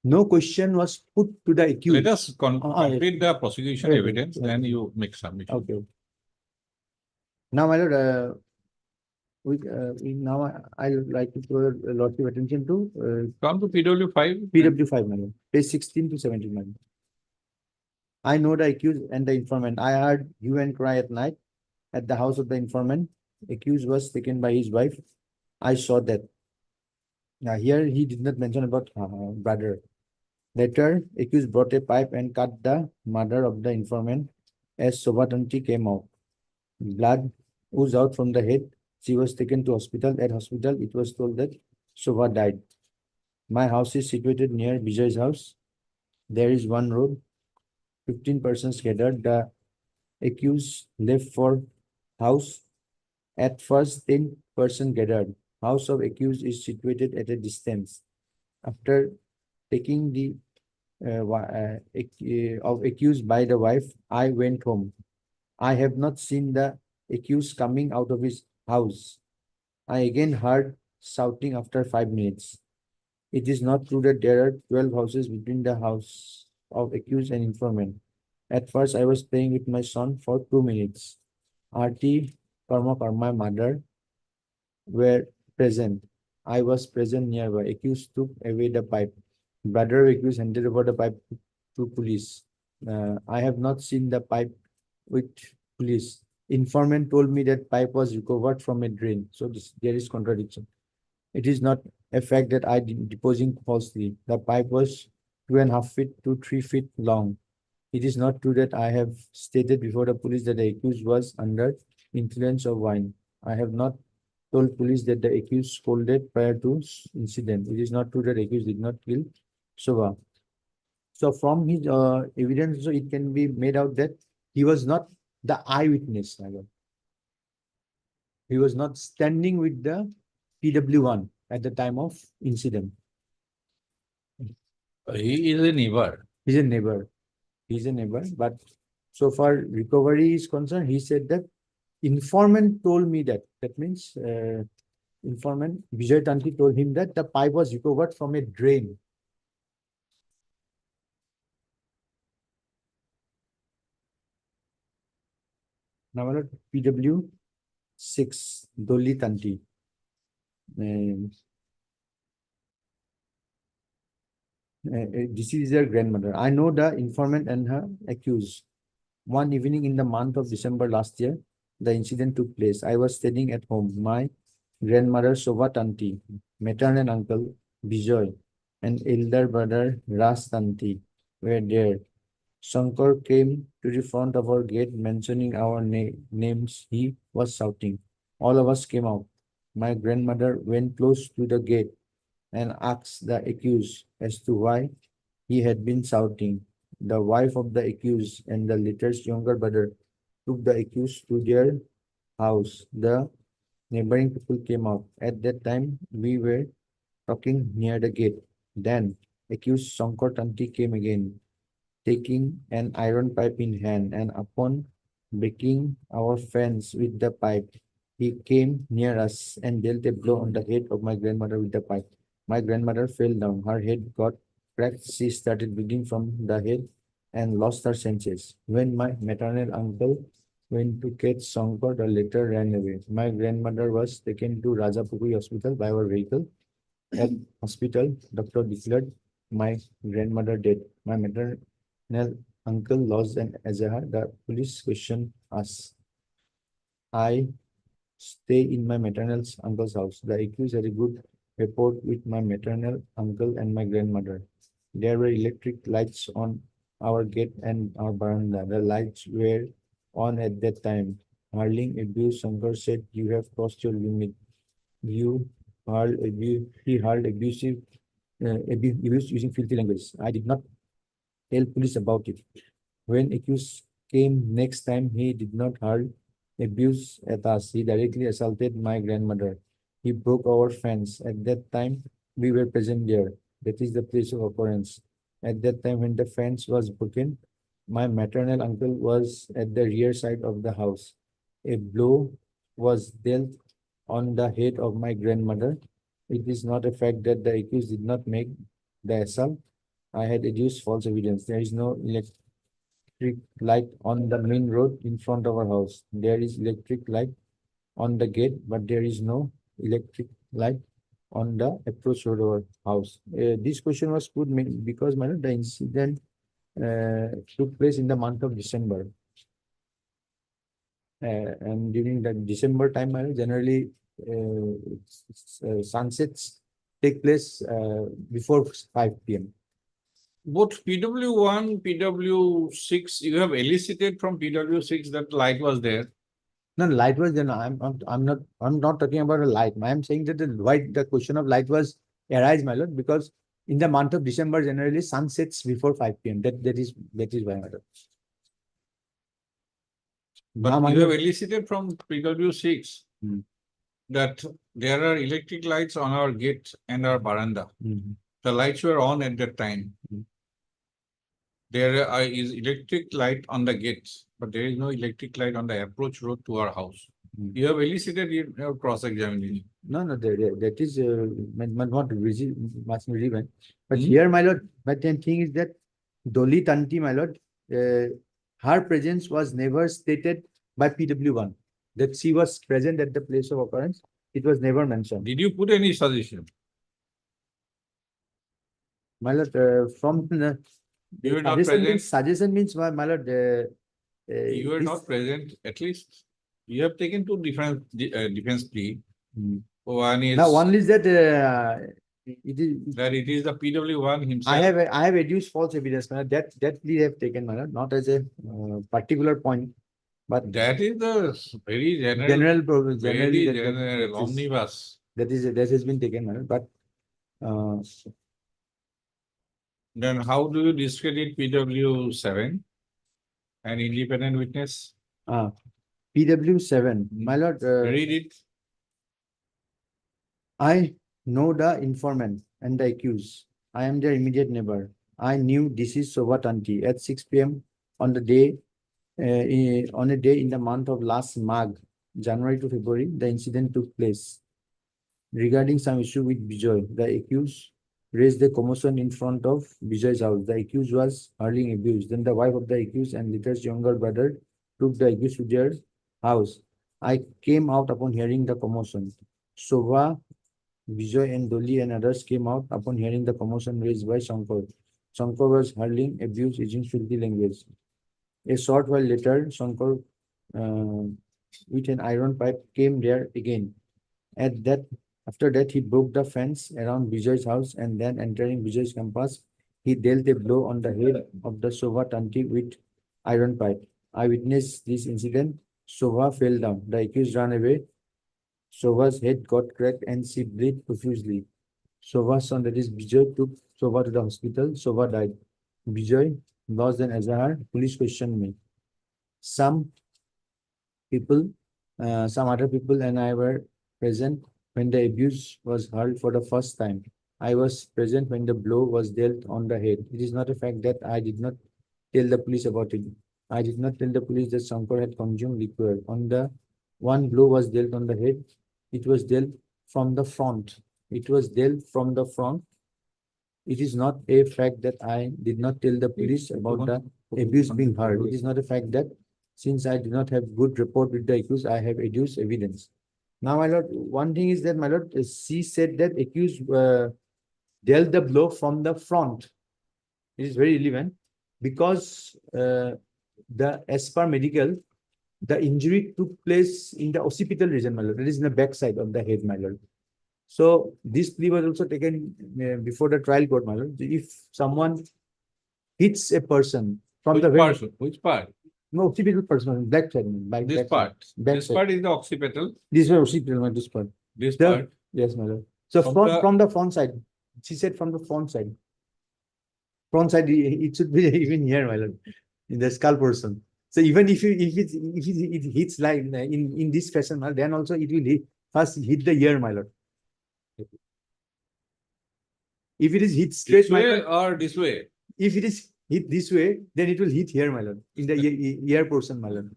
no question was put to the accused. Let us complete the prosecution Okay, evidence, okay. then you make submission. Okay. Now, my lord, now I'll like to draw a lot of attention to Come to PW5. PW5, my lord, page 16 to 17, my lord. I know the accused and the informant. I heard hue and cry at night at the house of the informant. Accused was taken by his wife. I saw that. Now here he did not mention about brother. Later, accused brought a pipe and cut the mother of the informant as Sobatanti came out. Blood oozed out from the head. She was taken to hospital. At hospital, it was told that Shobha died. My house is situated near Vijay's house. There is one road. 15 persons gathered. The accused left for house. At first, 10 persons gathered. House of accused is situated at a distance. After taking the of accused by the wife, I went home. I have not seen the accused coming out of his house. I again heard shouting after 5 minutes. It is not true that there are 12 houses between the house of accused and informant. At first, I was playing with my son for 2 minutes. Aarti, Karmakar, my mother, were present. I was present nearby. Accused took away the pipe. Brother of accused handed over the pipe to police. I have not seen the pipe with police. Informant told me that pipe was recovered from a drain. So there is contradiction. It is not a fact that I did deposing falsely. The pipe was 2.5 feet to 3 feet long. It is not true that I have stated before the police that the accused was under influence of wine. I have not told police that the accused scolded prior to incident. It is not true that the accused did not kill Shobha. So from his evidence, so it can be made out that he was not the eyewitness. He was not standing with the PW1 at the time of incident. He is a neighbor. He's a neighbor. He's a neighbor. But so far recovery is concerned, he said that informant told me that. That means informant Vijay Tanti told him that the pipe was recovered from a drain. Now, PW6, Dolly Tanti. This is their grandmother. I know the informant and her accused. One evening in the month of December last year, the incident took place. I was staying at home. My grandmother Shobha Tanti, maternal uncle Bijoy, and elder brother Ras Tanti were there. Shankar came to the front of our gate mentioning our names. He was shouting. All of us came out. My grandmother went close to the gate and asked the accused as to why he had been shouting. The wife of the accused and the latter's younger brother took the accused to their house. The neighboring people came out. At that time, we were talking near the gate. Then, accused Shankar Tanti came again, taking an iron pipe in hand, and upon breaking our fence with the pipe, he came near us and dealt a blow on the head of my grandmother with the pipe. My grandmother fell down. Her head got cracked. She started bleeding from the head and lost her senses. When my maternal uncle went to catch Shankar, the latter ran away. My grandmother was taken to Rajapukuri Hospital by our vehicle. At hospital, doctor declared my grandmother dead. My maternal uncle lost an azhar. The police questioned us. I stay in my maternal uncle's house. The accused had a good rapport with my maternal uncle and my grandmother. There were electric lights on our gate and our veranda. The lights were on at that time. Hurling abuse, Shankar said, "You have crossed your limit." He hurled abusive abused using filthy language. I did not tell police about it. When accused came next time, he did not hurl abuse at us. He directly assaulted my grandmother. He broke our fence. At that time, we were present there. That is the place of occurrence. At that time, when the fence was broken, my maternal uncle was at the rear side of the house. A blow was dealt on the head of my grandmother. It is not a fact that the accused did not make the assault. I had adduced false evidence. There is no electric light on the main road in front of our house. There is electric light on the gate, but there is no electric light on the approach road of our house. This question was put because the incident took place in the month of December. And during the December time, generally sunsets take place before 5 p.m. Both PW1, PW6, you have elicited from PW6 that light was there. No, light was there. No, I'm not talking about a light. I am saying that the question of light was arise, my lord, because in the month of December, generally sun sets before 5 p.m. That is why, my lord. But Now, you have elicited from PW6 Hmm. that there are electric lights on our gate and our veranda. Mhm. The lights were on at that time. Hmm. There is electric light on the gates, but there is no electric light on the approach road to our house. Hmm. You have elicited in your cross-examination. No, that is not much relevant. But Hmm? here, my lord, but the thing is that Doli Tanti, my lord, her presence was never stated by PW1. That she was present at the place of occurrence. It was never mentioned. Did you put any suggestion? My lord, from the You were not suggestion means, my lord, You were this- not present, at least. You have taken two different defense plea. Hmm. One is Now, one is that it is. that it is the PW1 himself. I have adduced false evidence, my lord. That plea I have taken, my lord, not as a particular point, but That is the very general, generally very that general, is- omnibus. that has been taken, my lord. But Then how do you discredit PW7, an independent witness? PW7, my lord, Read it. I know the informant and the accused. I am their immediate neighbor. I knew this is Shobha Tanti at 6 p.m. on a day in the month of last Magh, January to February. The incident took place. Regarding some issue with Bijoy, the accused raised the commotion in front of Bijoy's house. The accused was hurling abuse. Then the wife of the accused and Lita's younger brother took the accused to their house. I came out upon hearing the commotion. Shobha, Bijoy and Doli and others came out upon hearing the commotion raised by Shankar. Shankar was hurling abuse using filthy language. A short while later, Shankar with an iron pipe came there again. After that, he broke the fence around Bijoy's house and then entering Bijoy's campus, he dealt a blow on the head of the Shobha Tanti with iron pipe. I witnessed this incident. Shobha fell down. The accused ran away. Shobha's head got cracked and she bled profusely. Shobha's son, that is Bijoy, took Shobha to the hospital. Shobha died. Bijoy lost an azhar. Police questioned me. Some other people and I were present when the abuse was hurled for the first time. I was present when the blow was dealt on the head. It is not a fact that I did not tell the police about it. I did not tell the police that Shankar had consumed liquor. On the one blow was dealt on the head. It was dealt from the front. It was dealt from the front. It is not a fact that I did not tell the police about the abuse being heard. It is not a fact that since I do not have good report with the accused, I have adduced evidence. Now, my lord, one thing is that, my lord, she said that accused dealt the blow from the front. It is very relevant because as per medical, the injury took place in the occipital region, my lord. That is in the backside of the head, my lord. So this plea was also taken before the trial court, my lord. If someone hits a person from Which the very part? Which part? no occipital person, back side, This part. Back This side. part is the occipital. This was occipital, my this part. This The- part. Yes, my lord. So From from the- from the front side, she said from the front side. Front side, it should be even here, my lord, in the skull portion. So even if it hits like in this fashion, my lord, then also it will first hit the ear, my lord. If it is hit straight, This my way lord, or this way? if it is hit this way, then it will hit here, my lord, in the ear portion, my lord,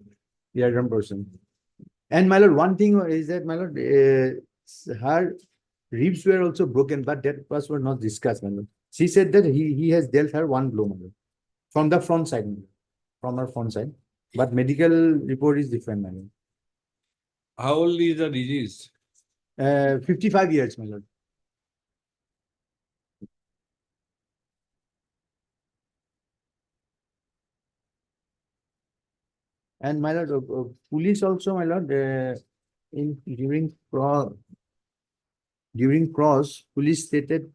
eardrum portion. And my lord, one thing is that, my lord, her ribs were also broken, but that was not discussed, my lord. She said that he has dealt her one blow, my lord, from the front side, my lord, from her front side. But medical report is different, my lord. How old is the disease? 55 years, my lord. And my lord, police also, my lord, during cross, police stated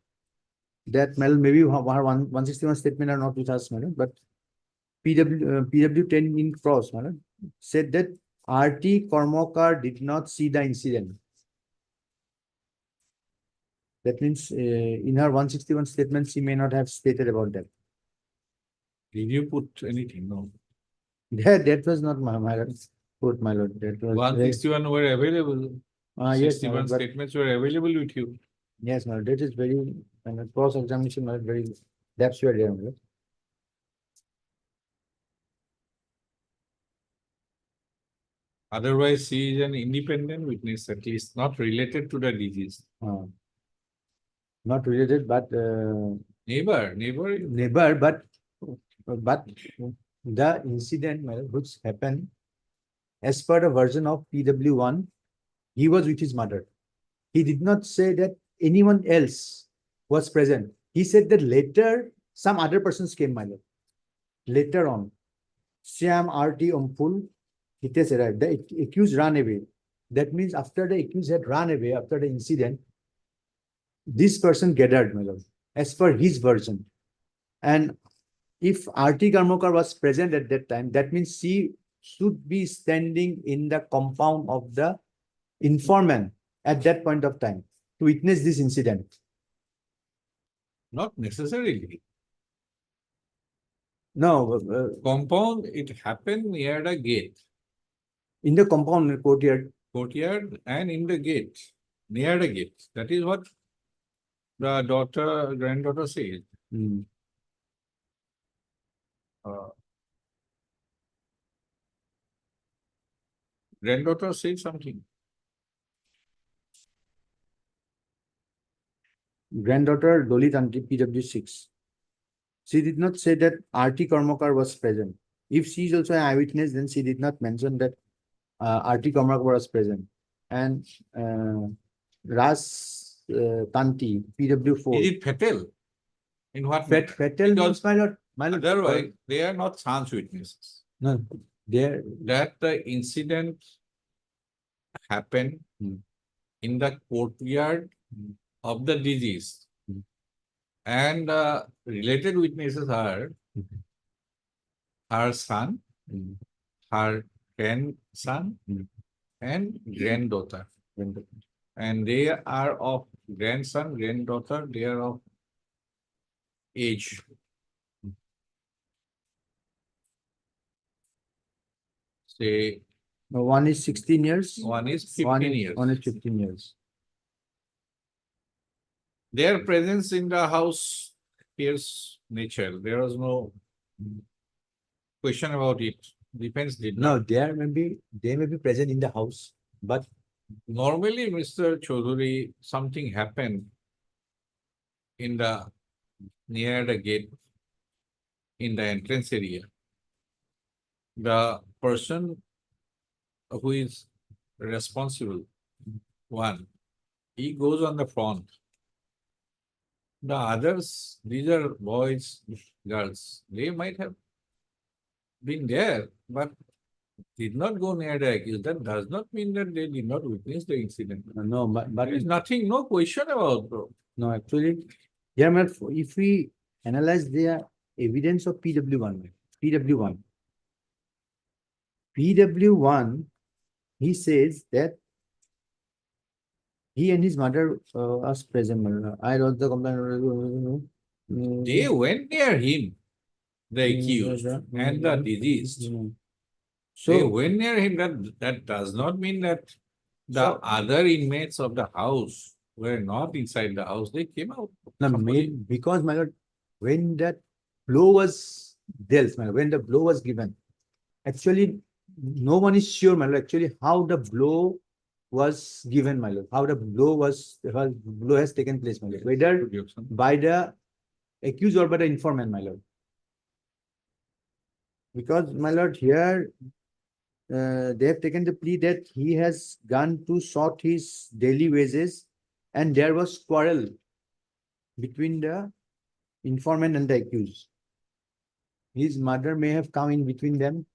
that, my lord, maybe our 161 statement are not with us, my lord, but PW 10 in cross, my lord, said that RT Kormakar did not see the incident. That means in her 161 statement, she may not have stated about that. Did you put anything? No. That was not my lord. Put, my lord. That was 161 were available. yes, my 61 lord, but statements were available with you. yes, my lord, that is very, and cross examination, my lord, very that's where they are, my lord. Otherwise, she is an independent witness, at least not related to the disease. Not related, but Neighbor. neighbor, but the incident, my lord, which happened as per the version of PW1, he was with his mother. He did not say that anyone else was present. He said that later some other persons came, my lord. Later on, Syam, RT, Ompul, Hitesh arrived. The accused ran away. That means after the accused had run away after the incident, this person gathered, my lord, as per his version. And if RT Kormakar was present at that time, that means she should be standing in the compound of the informant at that point of time to witness this incident. Not necessarily. No, Compound, it happened near the gate. in the compound courtyard. Courtyard and in the gate. Near the gate. That is what the granddaughter said. Granddaughter said something. Granddaughter Dolit Aunty, PW6. She did not say that RT Kormakar was present. If she is also an eyewitness, then she did not mention that RT Kormakar was present. And Ras Tanti, PW4. Is it fatal? In what Fatal Because means, my lord, otherwise, they are not chance witnesses. no, there. That the incident happened in the courtyard of the deceased. And related witnesses are her son, her grandson, and granddaughter. And they are of grandson, granddaughter, they are of age. Say, One is 16 years. one is 15 years. One is 15 years. Their presence in the house appears natural. There was no question about it. Defense did No, not. they may be present in the house, but Normally, Mr. Chaudhary, something happened in the near the gate in the entrance area. The person who is responsible, one, he goes on the front. The others, these are boys, girls, they might have been there, but did not go near the accused. That does not mean that they did not witness the incident. no, but There is nothing, no question about, bro. no, actually, yeah, but if we analyze the evidence of PW1, he says that He and his mother was present, my lord. I wrote the complaint. They went near him, the accused and the deceased. They So, went near him. That does not mean that the So- other inmates of the house were not inside the house. They came out. no, Somebody- because my lord, when that blow was dealt, my lord, when the blow was given, actually, no one is sure, my lord, actually how the blow was given, my lord, how the blow has taken place, my lord, whether by the accused or by the informant, my lord. Because, my lord, here they have taken the plea that he has gone to sought his daily wages and there was quarrel between the informant and the accused. His mother may have come in between them.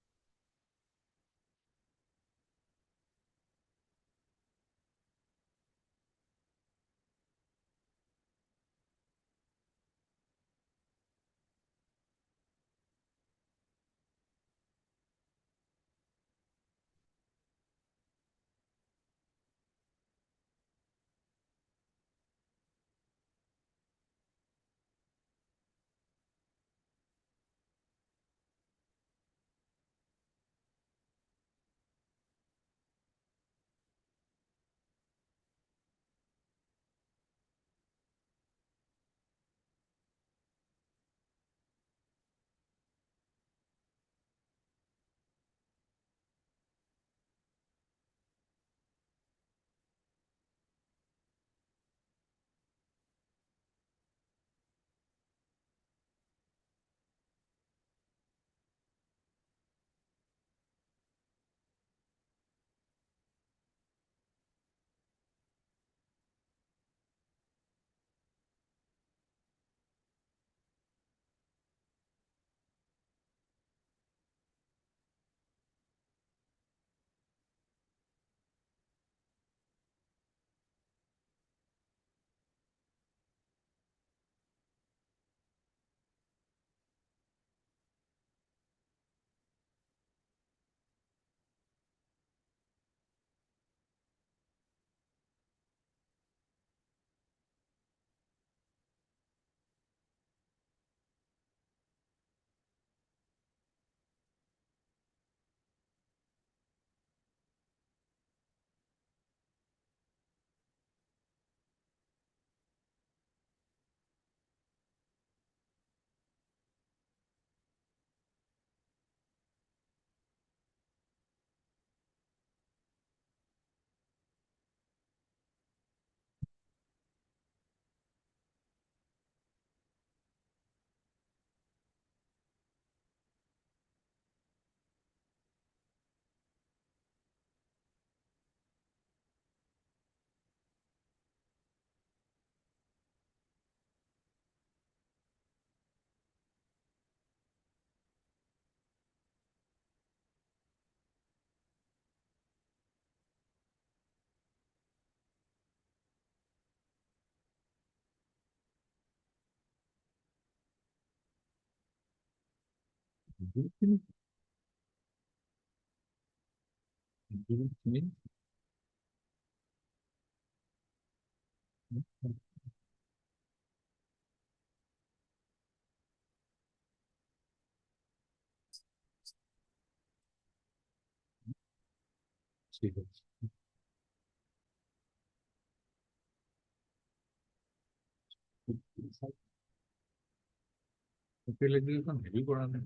Appeal execution heavy করা নেই।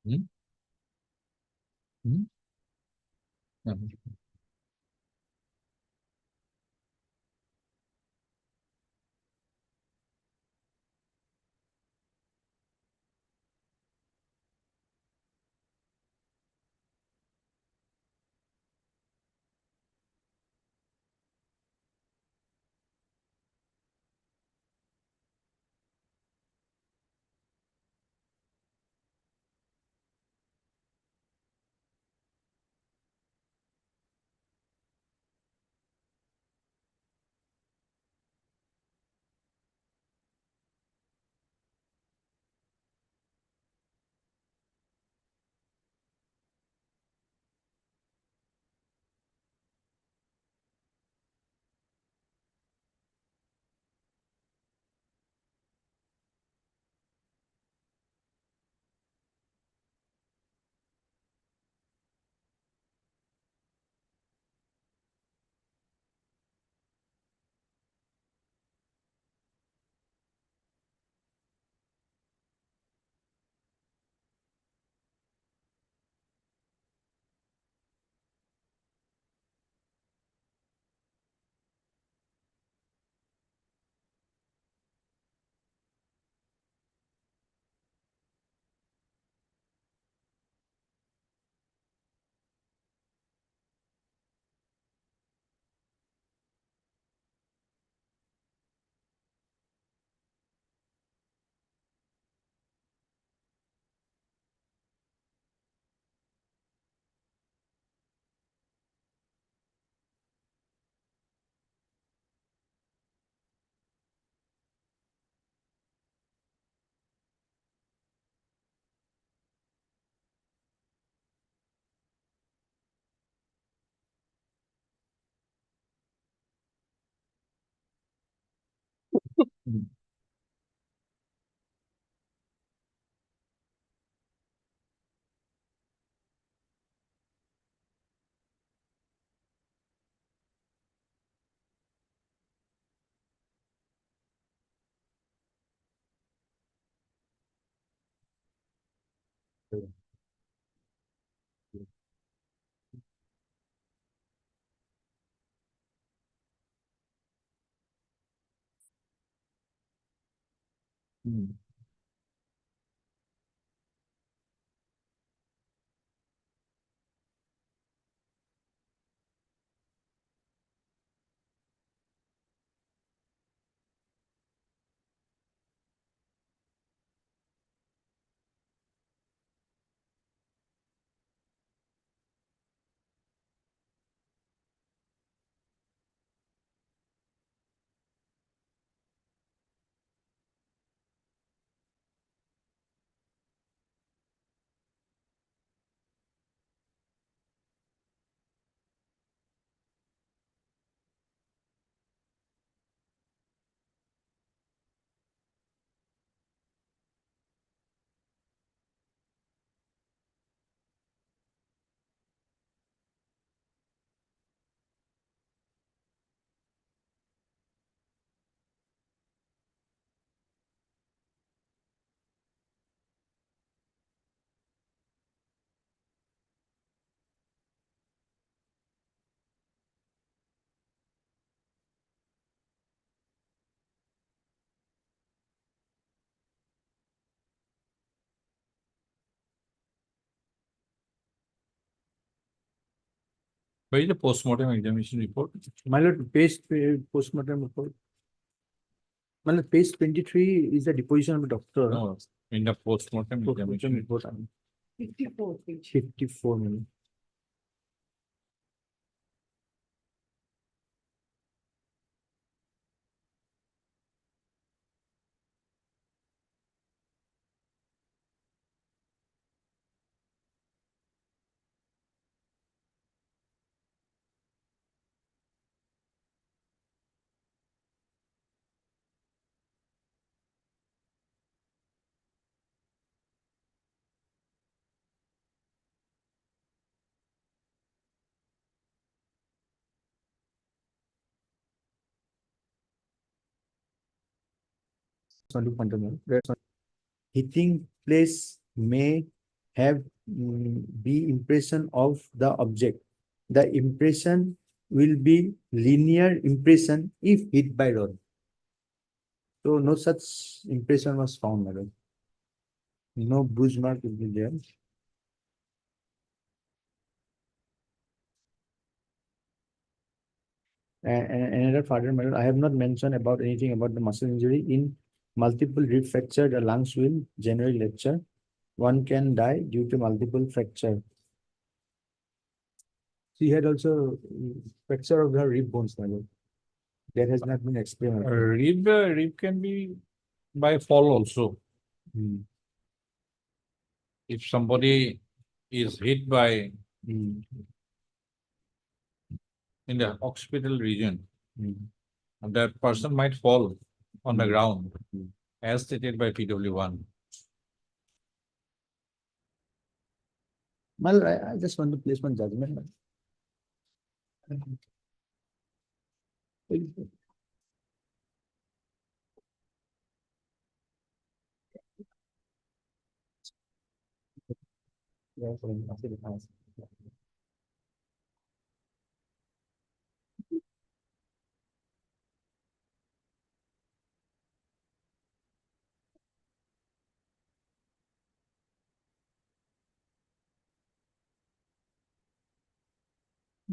হুম? হুম? না, Hmm. Where is the postmortem examination report? My lord, page postmortem report. My lord, page 23 is the deposition of the doctor. No, in the postmortem Postmortem examination. report, 54 page. 54 minutes. Hitting place may have be impression of the object. The impression will be linear impression if hit by rod. So no such impression was found, madam. No bruise mark will be there. And another further matter, I have not mentioned about anything about the muscle injury in multiple rib fracture. The lungs will generally lecture. One can die due to multiple fracture. She had also fracture of her rib bones, my lord. That has not been explained. Rib can be by fall also. Hmm. If somebody is hit by Hmm. in the occipital region, Hmm. that person might fall on the Hmm. ground, Hmm. as stated by PW1. Well, I just want to place one judgment.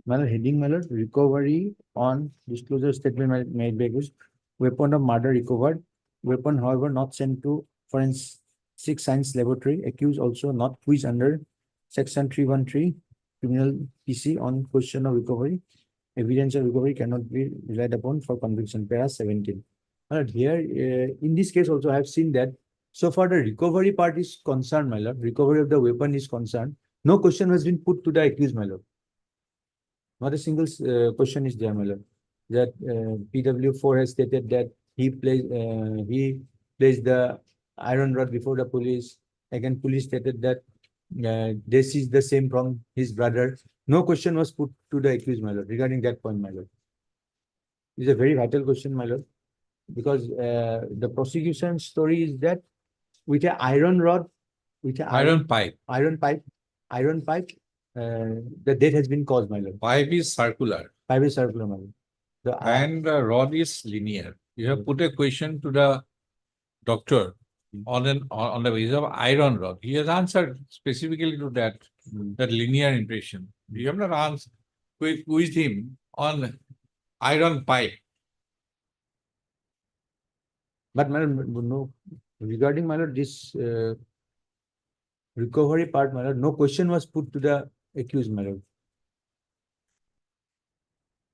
Heading, my lord, recovery on disclosure statement made by accused. Weapon of murder recovered. Weapon, however, not sent to forensic science laboratory. Accused also not quizzed under section 313 criminal PC on question of recovery. Evidence of recovery cannot be relied upon for conviction. Para 17. But here, in this case also, I have seen that so far the recovery part is concerned, my lord. Recovery of the weapon is concerned. No question has been put to the accused, my lord. Not a single question is there, my lord. That PW4 has stated that he placed the iron rod before the police. Again, police stated that this is the same from his brother. No question was put to the accused, my lord, regarding that point, my lord. It's a very vital question, my lord, because the prosecution story is that with an iron rod, Which Iron pipe. iron pipe, the death has been caused, my lord. Pipe is circular Pipe is circular, my lord. The, and the rod is linear. You have put a question to the doctor on the basis of iron rod. He has answered specifically to that linear impression. You have not answered with him on iron pipe. but my lord, no, regarding my lord, this recovery part, my lord, no question was put to the accused, my lord.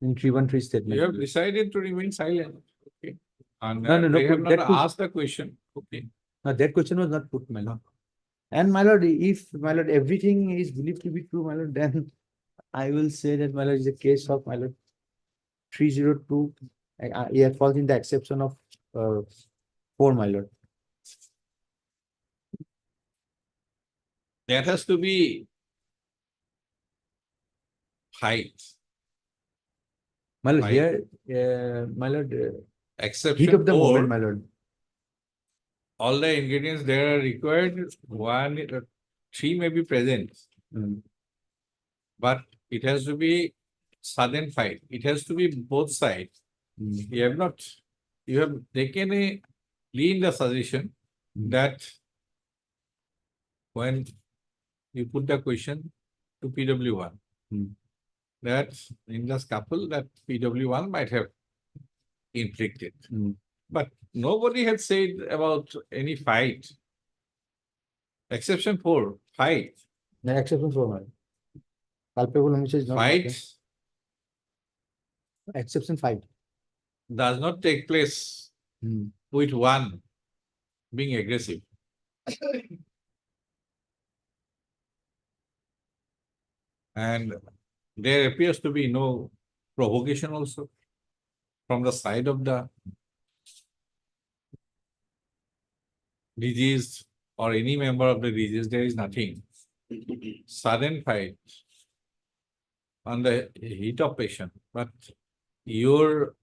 In 313 statement. You have decided to remain silent. Okay. And No, they have that not could- asked the question. Okay. No, that question was not put, my lord. And my lord, if my lord, everything is believed to be true, my lord, then I will say that my lord is a case of my lord 302. Yeah, falls in the exception of 4, my lord. That has to be height. My lord, Right. here, my lord, Exception heat of the four, moment, my lord. all the ingredients there are required. One, three may be present, Mm. but it has to be sudden fight. It has to be both sides. Mm. You have taken a lean the suggestion Mm. that when you put the question to PW1, Mm. that in the scuffle that PW1 might have inflicted. Mm. But nobody had said about any fight. Exception 4, fight. The exception 4, my lord. Culpable omission is not. Fight Exception 5. does not take place Mm. with one being aggressive. And there appears to be no provocation also from the side of the diseased or any member of the disease. There is nothing. Sudden fight on the heat of patient, but your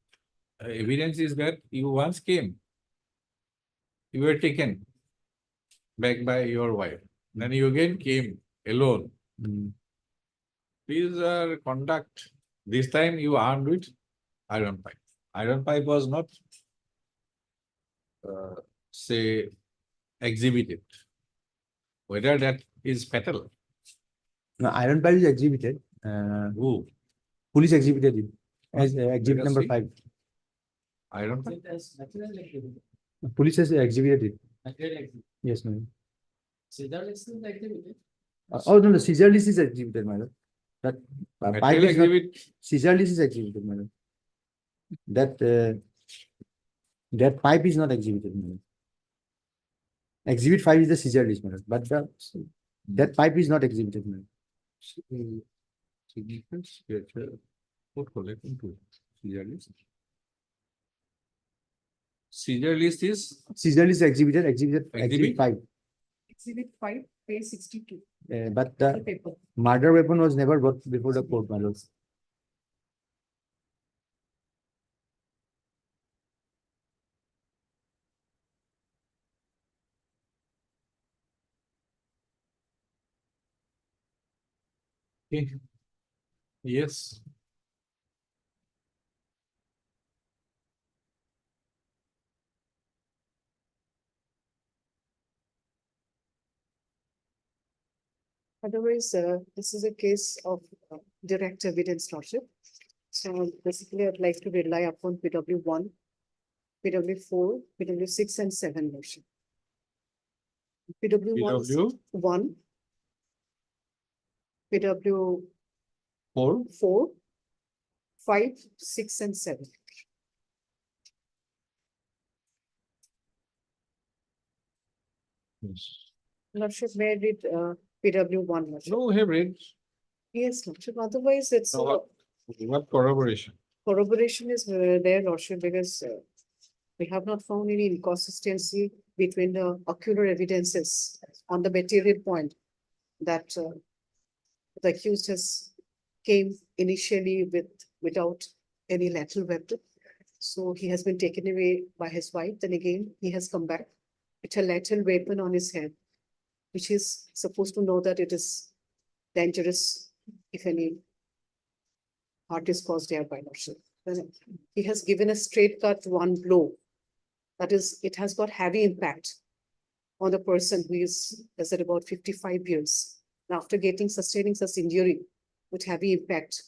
evidence is that you once came, you were taken back by your wife, then you again came alone. Mm. These are conduct. This time you armed with iron pipe. Iron pipe was not, say, exhibited. Whether that is fatal. Now, iron pipe is exhibited. Who? Police exhibited it as exhibit Let us number see. 5. Iron pipe. Police has exhibited it. Yes, ma'am. Oh, no, the scissor list is exhibited, madam. That pipe Material is not, exhibit. scissor list is exhibited, madam. That pipe is not exhibited, madam. Exhibit 5 is the scissor list, madam, but that pipe is not exhibited, madam. Significance, put collecting to Caesar list. Caesar list is Scissor list exhibited, exhibit Exhibit? 5. Exhibit 5, page 62, But the the paper. murder weapon was never brought before the court, madam. okay. Yes. Otherwise, this is a case of direct evidence, Lordship. So basically, I'd like to rely upon PW1, PW4, PW6 and 7, Lordship. PW1, PW 1, PW4, 4. 5, 6 and 7. Yes. Lordship, may I read PW1? Lordship? No, we have read. Yes, Lordship, otherwise it's No, what corroboration? corroboration is there, Lordship, because we have not found any inconsistency between the ocular evidences on the material point that the accused has came initially without any lateral weapon. So he has been taken away by his wife. Then again, he has come back with a lateral weapon on his head. which is supposed to know that it is dangerous if any hurt is caused here by Lordship. Then he has given a straight cut one blow. That is, it has got heavy impact on the person who is at about 55 years. And after sustaining such injury with heavy impact,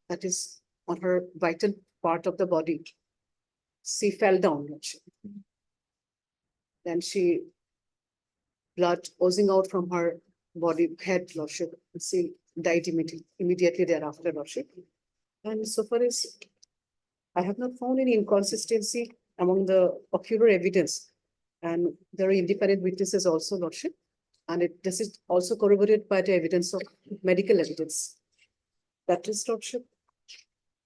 that is on her vital part of the body, she fell down. Lordship. Then blood oozing out from her body, head, Lordship, and she died immediately thereafter, Lordship. And so far as I have not found any inconsistency among the ocular evidence, and there are independent witnesses also, Lordship, and this is also corroborated by the evidence of medical evidence. That is, Lordship.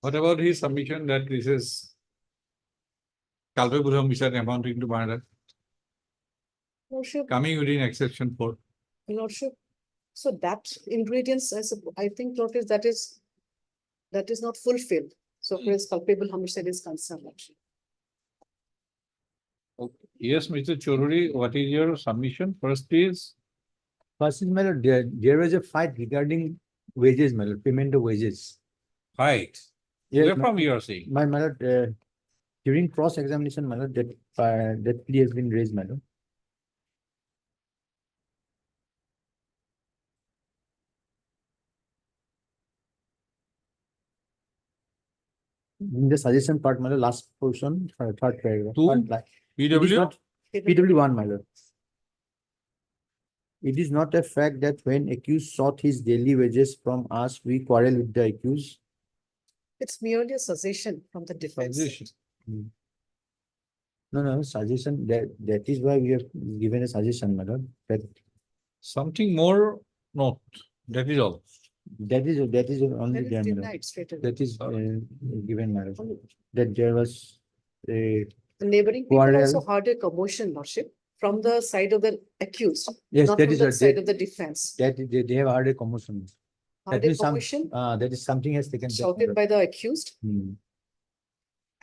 What about his submission that this is culpable homicide amounting to murder, Lordship, coming within exception 4? Lordship. So that ingredients, I think, Lordship, that is not fulfilled. So far as culpable homicide is concerned, Lordship. Okay. Yes, Mr. Choruri, what is your submission? First is, First is, my lord, there was a fight regarding wages, my lord, payment of wages. fight. Yes, Where my- from you are saying? My lord, during cross-examination, my lord, that plea has been raised, my lord. In the suggestion part, my lord, last portion, third paragraph. Two? third line. It is PW? not PW1, my lord. It is not a fact that when accused sought his daily wages from us, we quarrel with the accused. It's merely a suggestion from the defense. Suggestion. No, suggestion, that is why we have given a suggestion, my lord, that Something more? No, that is all. that is only That there, is my lord. denied straight away. That is given, my lord, that there was a, The neighboring people Quarrel. also heard a commotion, Lordship, from the side of the accused, yes, not that from is the what side of the defense. that they have heard a commotion. Heard That a means commotion that is something has taken place. my shouted lord. by the accused, Hmm.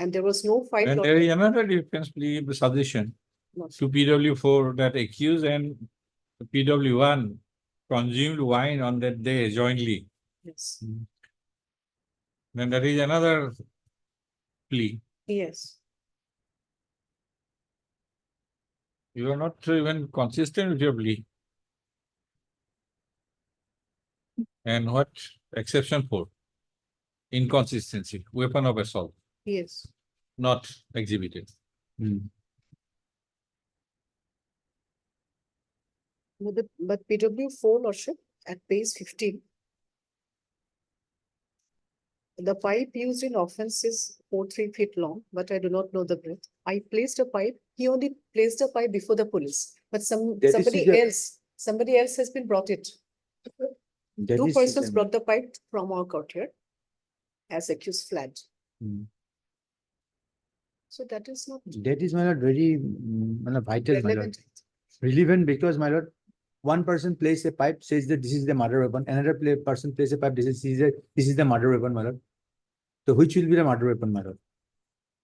and there was no fight. And there is another defense plea suggestion Lordship. to PW4 that accused and PW1 consumed wine on that day jointly. Yes, Then there is another plea. yes. You are not even consistent with your plea. And what exception for? Inconsistency, weapon of assault, Yes. not exhibited. Hmm. But PW4, Lordship, at page 15. The pipe used in offense is 3 feet long, but I do not know the breadth. I placed a pipe, he only placed a pipe before the police, but That is somebody else has been brought it. That Two is persons hidden. brought the pipe from our courtyard as accused fled. Hmm. So that is not That is, my lord, very vital, my lord. relevant. Relevant because, my lord, one person plays a pipe, says that this is the murder weapon. Another person plays a pipe, this is the murder weapon, my lord. So which will be the murder weapon, my lord?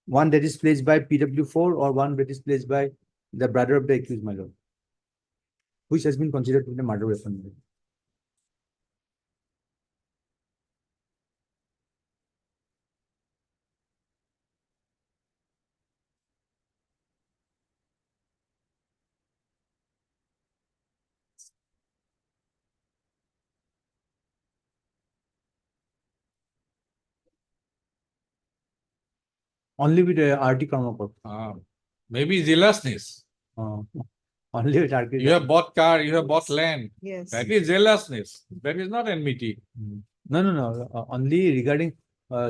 One that is placed by PW4 or one that is placed by the brother of the accused, my lord? Which has been considered to be the murder weapon, my lord? Only with RT Karmakot. Maybe zealousness. Only with RT. You have bought car, you have bought land. Yes. That is zealousness. That is not enmity. No. Only regarding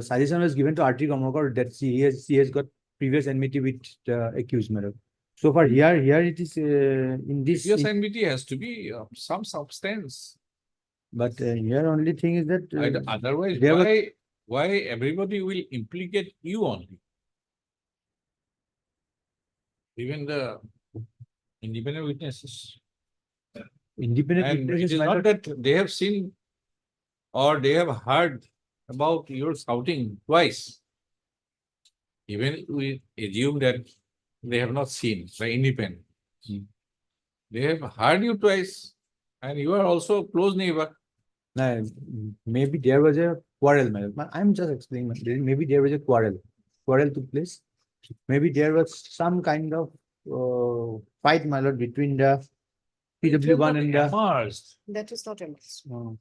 suggestion was given to RT Karmakot that she has got previous enmity with the accused, my lord. So far, here it is in this. Yes, enmity has to be of some substance. But here only thing is that Otherwise, there was- why everybody will implicate you only? Even the independent witnesses. independent And it witnesses, is my not lord, that they have seen or they have heard about your shouting twice. Even we assume that they have not seen the independent. They have heard you twice. And you are also close neighbor. Maybe there was a quarrel, my lord. I'm just explaining, my lord. Maybe there was a quarrel. Quarrel took place. Maybe there was some kind of fight, my lord, between the PW1 and the. Emerged. That is not enough.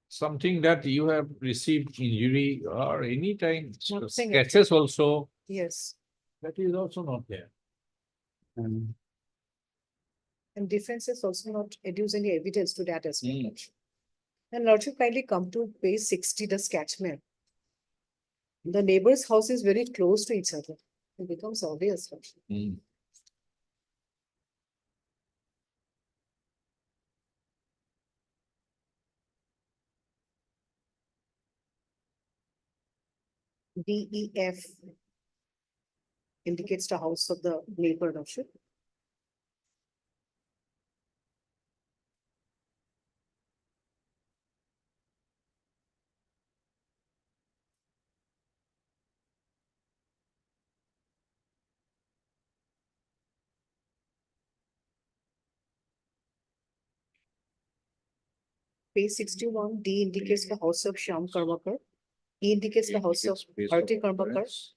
Something that you have received injury or any time Nothing. sketches also, Yes, that is also not there. um, and defense has also not adduced any evidence to that as well. Hmm. Lordship. And Lordship, kindly come to page 60, the sketch map. The neighbor's house is very close to each other. It becomes obvious. Lordship. Hmm. DEF indicates the house of the neighbor. Lordship. Page 61, D indicates the house of Shyam Karmakar. E indicates the house of Indicates place of Bharti Karmakar. occurrence.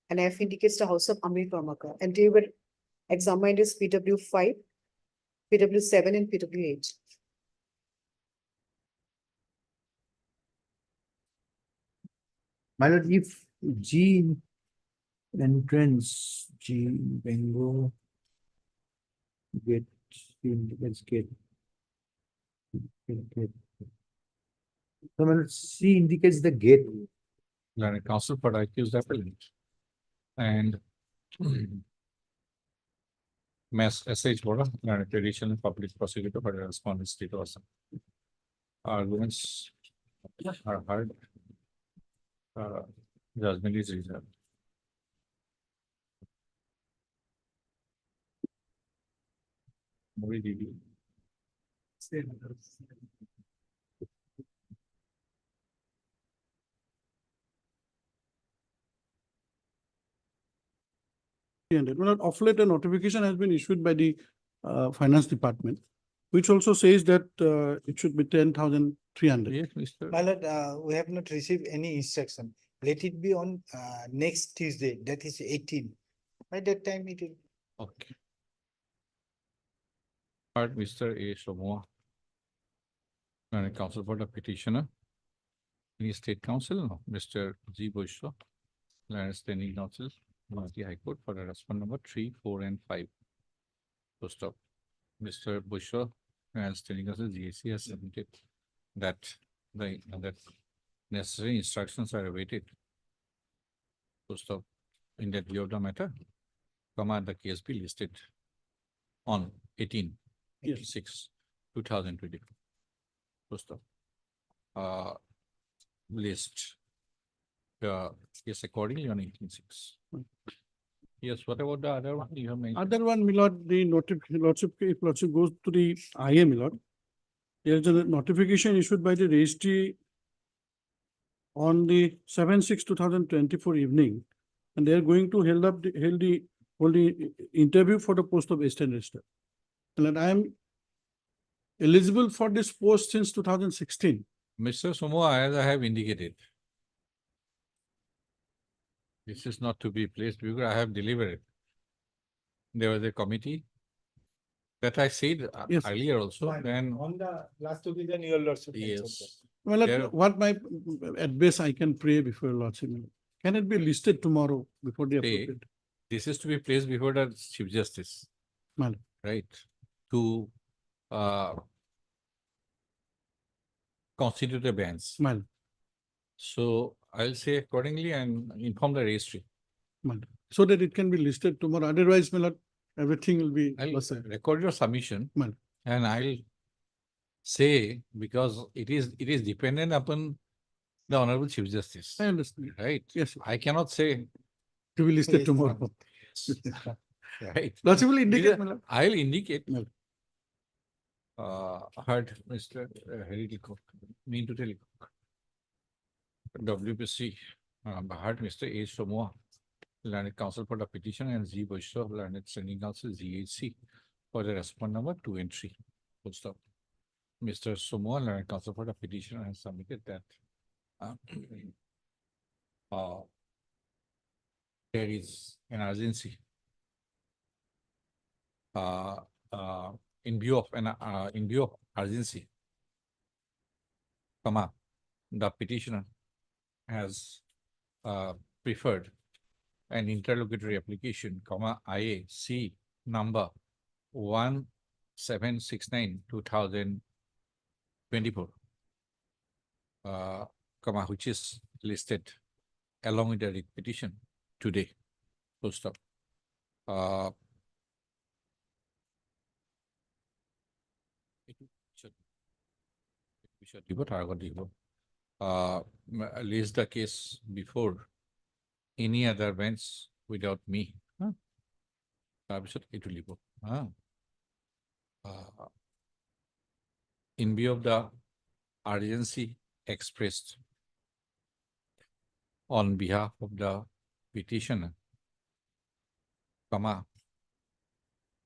And F indicates the house of Amir Karmakar. And they were examined as PW5, PW7 and PW8. My lord, if G entrance, G Bengo gate, let's get. Gate. So my lord, C indicates the gate. Learned counsel for accused appellant. And Mass SH Bora, learned additional public prosecutor for the respondent state also. Arguments are heard. Judgment is reserved. Movie review. Well, of late, a notification has been issued by the finance department, which also says that it should be 10,300. Yes, Mr. My lord, we have not received any instruction. Let it be on next Tuesday, that is 18. By that time it will. Okay. Heard Mr. A. Somoa. Learned counsel for the petitioner. Any state counsel, no. Mr. G. Bushra. Learned standing counsel, Guwahati High Court for the respondent number 3, 4 and 5. So stop. Mr. Bushra and standing counsel GAC has submitted that that necessary instructions are awaited. So stop. In that view of the matter, the case be listed on 18/6, 2024. So stop. List yes, accordingly on 18/6. Yes, what about the other one you have mentioned? Other one, my lord, the lordship, if lordship goes to the IA, my lord, there is a notification issued by the registry on the 7/6/2024 evening, and they are going to hold the interview for the post of assistant registrar. And I am eligible for this post since 2016. Mr. Somoa, as I have indicated, this is not to be placed because I have delivered. There was a committee that I said Yes. earlier also, then On the last occasion, your lordship. yes. Well, There- what my, at best I can pray before lordship. Can it be listed tomorrow before the Hey. appropriate? This is to be placed before the Chief Justice. Well. Right, to constitute a bench. Well, So I'll say accordingly and inform the registry. well, so that it can be listed tomorrow. Otherwise, my lord, everything will be. I'll lost. record your submission. Well. And I'll say, because it is dependent upon the Honorable Chief Justice, I understand. right? Yes, I cannot say, to be listed Yes, tomorrow. right? Lordship will It is- indicate, my lord. I'll indicate. Well. Heard Mr. Harry Leacock, mean to tell you. WPC, heard Mr. A. Somoa, learned counsel for the petition, and Z. Bushra, learned standing counsel, GHC, for the response number 2 and 3. Full stop. Mr. Sumo, learned counsel for the petitioner, has submitted that uh, uh, there is an urgency in view of urgency, the petitioner has preferred an interlocutory application, IAC number 1769/2024, which is listed along with the writ petition today. Full stop. List the case before any other bench without me. In view of the urgency expressed on behalf of the petitioner, the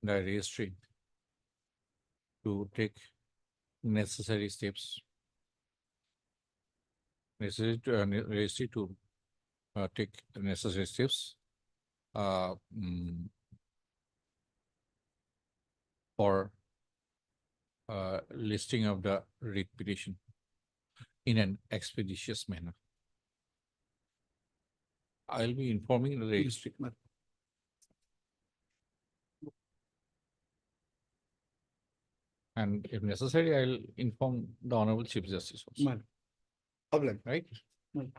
registry to take necessary steps, registry to take necessary steps for listing of the writ petition in an expeditious manner. I'll be informing the registry. And if necessary, I'll inform the Honorable Chief Justice also. Madam. Problem. Right? Madam.